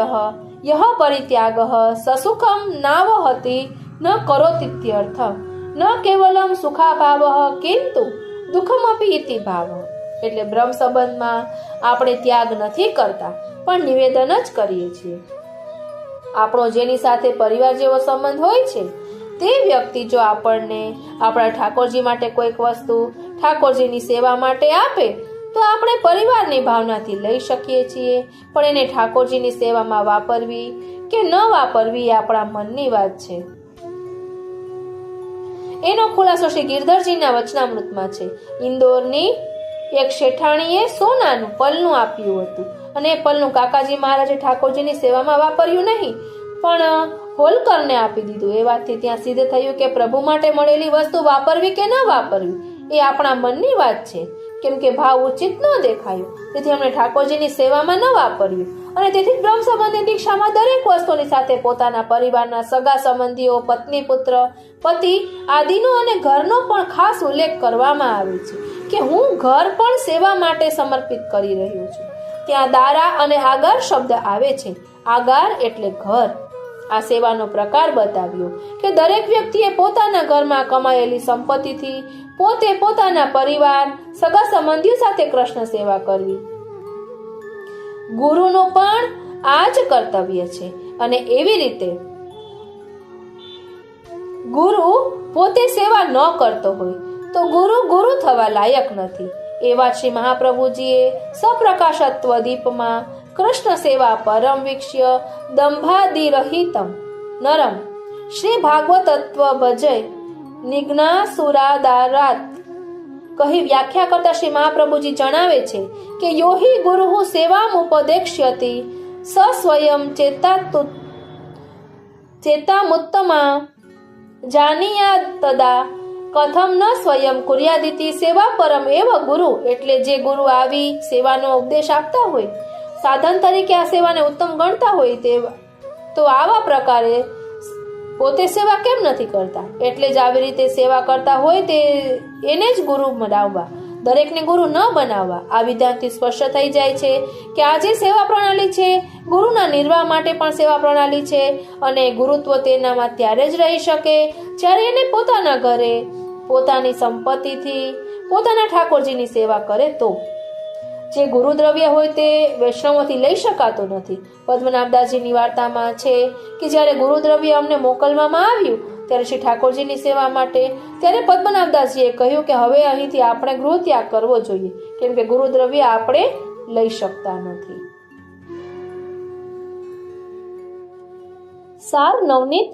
યહ પરિત્યાગ સસુખમ નાવહતિ ન કરોતીત્યર્થ ન કેવલમ સુખાભાવ કિંતુ દુઃખમપી ઇતિ ભાવ. એટલે બ્રહ્મ સંબંધમાં આપણે ત્યાગ નથી કરતા, પણ નિવેદન જ કરીએ છીએ. આપણો જેની સાથે પરિવાર જેવો સંબંધ હોય છે તે વ્યક્તિ જો આપણને આપણા ઠાકોરજી માટે કોઈક વસ્તુ ઠાકોરજીની સેવા માટે આપે તો આપણે પરિવારની ભાવનાથી લઈ શકીએ છીએ, પણ એને ઠાકોરજીની સેવામાં વાપરવી કે ન વાપરવી એ આપણા મનની વાત છે. એનો ખુલાસો શ્રી ગિરધરજીના વચનામૃતમાં છે. ઇન્દોરની એક શેઠાણીએ સોનાનું પલનું આપ્યું હતું અને એ પલનું કાકાજી મહારાજે ઠાકોરજીની સેવામાં વાપર્યું નહીં, પણ હોલકરને આપી દીધું. એ વાતથી ત્યાં સિદ્ધ થયું કે પ્રભુ માટે મળેલી વસ્તુ વાપરવી કે ન વાપરવી એ આપણા મનની વાત છે. કેમ કે ભાવ ઉચિત ન દેખાયો, તેથી એમણે ઠાકોરજીની સેવામાં ન વાપર્યું. અને તેથી બ્રહ્મ સંબંધની દીક્ષામાં દરેક વસ્તુની સાથે પોતાના પરિવારના સગા સંબંધીઓ, પત્ની, પુત્ર, પતિ આદિનો અને ઘરનો પણ ખાસ ઉલ્લેખ કરવામાં આવે છે કે હું ઘર પણ સેવા માટે સમર્પિત કરી રહ્યો છું. ત્યાં દારા અને આગાર શબ્દ આવે છે. આગાર એટલે ઘર. આ સેવાનો પ્રકાર બતાવ્યો કે દરેક વ્યક્તિએ પોતાના ઘરમાં કમાયેલી સંપત્તિથી પોતે, પોતાના પરિવાર, સગા સંબંધીઓ સાથે કૃષ્ણ સેવા કરવી. ગુરુનું પણ આ જ કર્તવ્ય છે. અને એવી રીતે ગુરુ પોતે સેવા ન કરતો હોય તો ગુરુ થવા લાયક નથી. એવા શ્રી મહાપ્રભુજીએ સપ્રકાશત્વ દીપમાં કૃષ્ણ સેવા પરમ વીક્ષ્ય દંભાદિરહિતમ નરમ શ્રી ભાગવતત્વ ભજય નિજ્ઞાસુરાદારાત કહી વ્યાખ્યા કરતા શ્રી મહાપ્રભુજી જણાવે છે કે યોહી ગુરુ સેવામ ઉપદેક્ષ્યતિ સ સ્વયં ચેતામુત્તમા જાનીયા તદા કથમ ન સ્વયં કુર્યાદિતિ સેવા પરમ એવ ગુરુ. એટલે જે ગુરુ આવી સેવાનો ઉપદેશ આપતા હોય, સાધન તરીકે આ સેવાને ઉત્તમ ગણતા હોય, તે તો આવા પ્રકારે પોતે સેવા કેમ નથી કરતા? એટલે જ આવી રીતે સેવા કરતા હોય તે એને જ ગુરુ બનાવવા, દરેકને ગુરુ ન બનાવવા. આ વિધાનથી સ્પષ્ટ થઈ જાય છે કે આ જે સેવા પ્રણાલી છે, ગુરુના નિર્વાહ માટે પણ સેવા પ્રણાલી છે. અને ગુરુત્વ તેનામાં ત્યારે જ રહી શકે જ્યારે એને પોતાના ઘરે, પોતાની સંપત્તિથી, પોતાના ઠાકોરજીની સેવા કરે તો. જે ગુરુ દ્રવ્ય હોય તે વૈષ્ણવોથી લઈ શકાતું નથી. પદ્મનાભદાસજીની વાર્તામાં છે કે જ્યારે ગુરુ દ્રવ્ય અમને મોકલવામાં આવ્યું ત્યારે શ્રી ઠાકોરજીની સેવા માટે, ત્યારે પદ્મનાભદાસજીએ કહ્યું કે હવે અહીંથી આપણે ગૃહ ત્યાગ કરવો જોઈએ, કેમ કે ગુરુ દ્રવ્ય આપણે લઈ શકતા નથી. સાર નવનીત.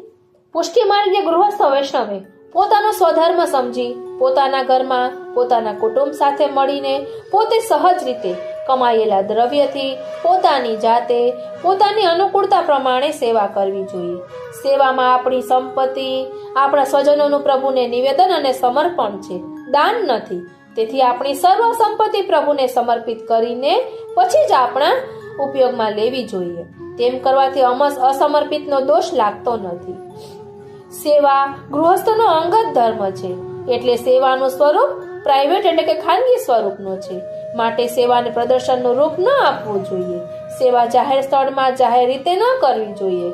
પુષ્ટિ માર્ગે ગૃહસ્થ વૈષ્ણવે પોતાનો સ્વધર્મ સમજી પોતાના ઘરમાં પોતાના કુટુંબ સાથે મળીને પોતે સહજ રીતે કમાયેલા દ્રવ્યથી પોતાની જાતે, પોતાની અનુકૂળતા પ્રમાણે સેવા કરવી જોઈએ. સેવામાં આપણી સંપત્તિ, આપણા સ્વજનોનું પ્રભુને નિવેદન અને સમર્પણ છે, દાન નથી. તેથી આપણી સર્વ સંપત્તિ પ્રભુને સમર્પિત કરીને પછી જ આપણા ઉપયોગમાં લેવી જોઈએ. તેમ કરવાથી અસમર્પિતનો દોષ લાગતો નથી. સેવા ગૃહસ્થનો અંગત ધર્મ છે, એટલે સેવાનું સ્વરૂપ પ્રાઇવેટ એટલે કે ખાનગી સ્વરૂપનો છે. માટે સેવાને પ્રદર્શનનું રૂપ ન આપવું જોઈએ. સેવા જાહેર સ્થળમાં જાહેર રીતે ન કરવી જોઈએ.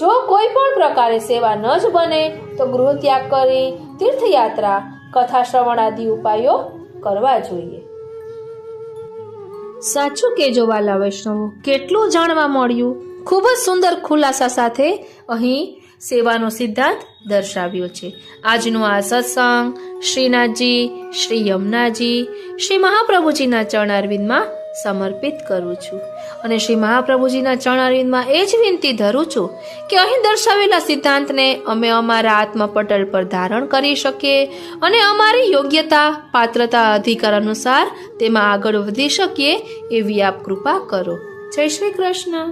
જો કોઈ પણ પ્રકારે સેવા ન જ બને તો ગૃહ ત્યાગ કરી તીર્થયાત્રા, કથા શ્રવણ આદિ ઉપાયો કરવા જોઈએ. સાચું કેજો વાલા વૈષ્ણવો, કેટલું જાણવા મળ્યું. ખૂબ જ સુંદર ખુલાસા સાથે અહીં સેવાનો સિદ્ધાંત દર્શાવ્યો છે. આજનો આ સત્સંગ શ્રીનાથજી, શ્રી યમુનાજી, શ્રી મહાપ્રભુજીના ચરણારવિંદમાં સમર્પિત કરું છું. અને શ્રી મહાપ્રભુજીના ચરણારવિંદમાં એ જ વિનંતી ધરું છું કે અહીં દર્શાવેલા સિદ્ધાંતને અમે અમારા આત્મપટલ પર ધારણ કરી શકીએ અને અમારી યોગ્યતા, પાત્રતા, અધિકાર અનુસાર તેમાં આગળ વધી શકીએ એવી આપ કૃપા કરો. જય શ્રી કૃષ્ણ.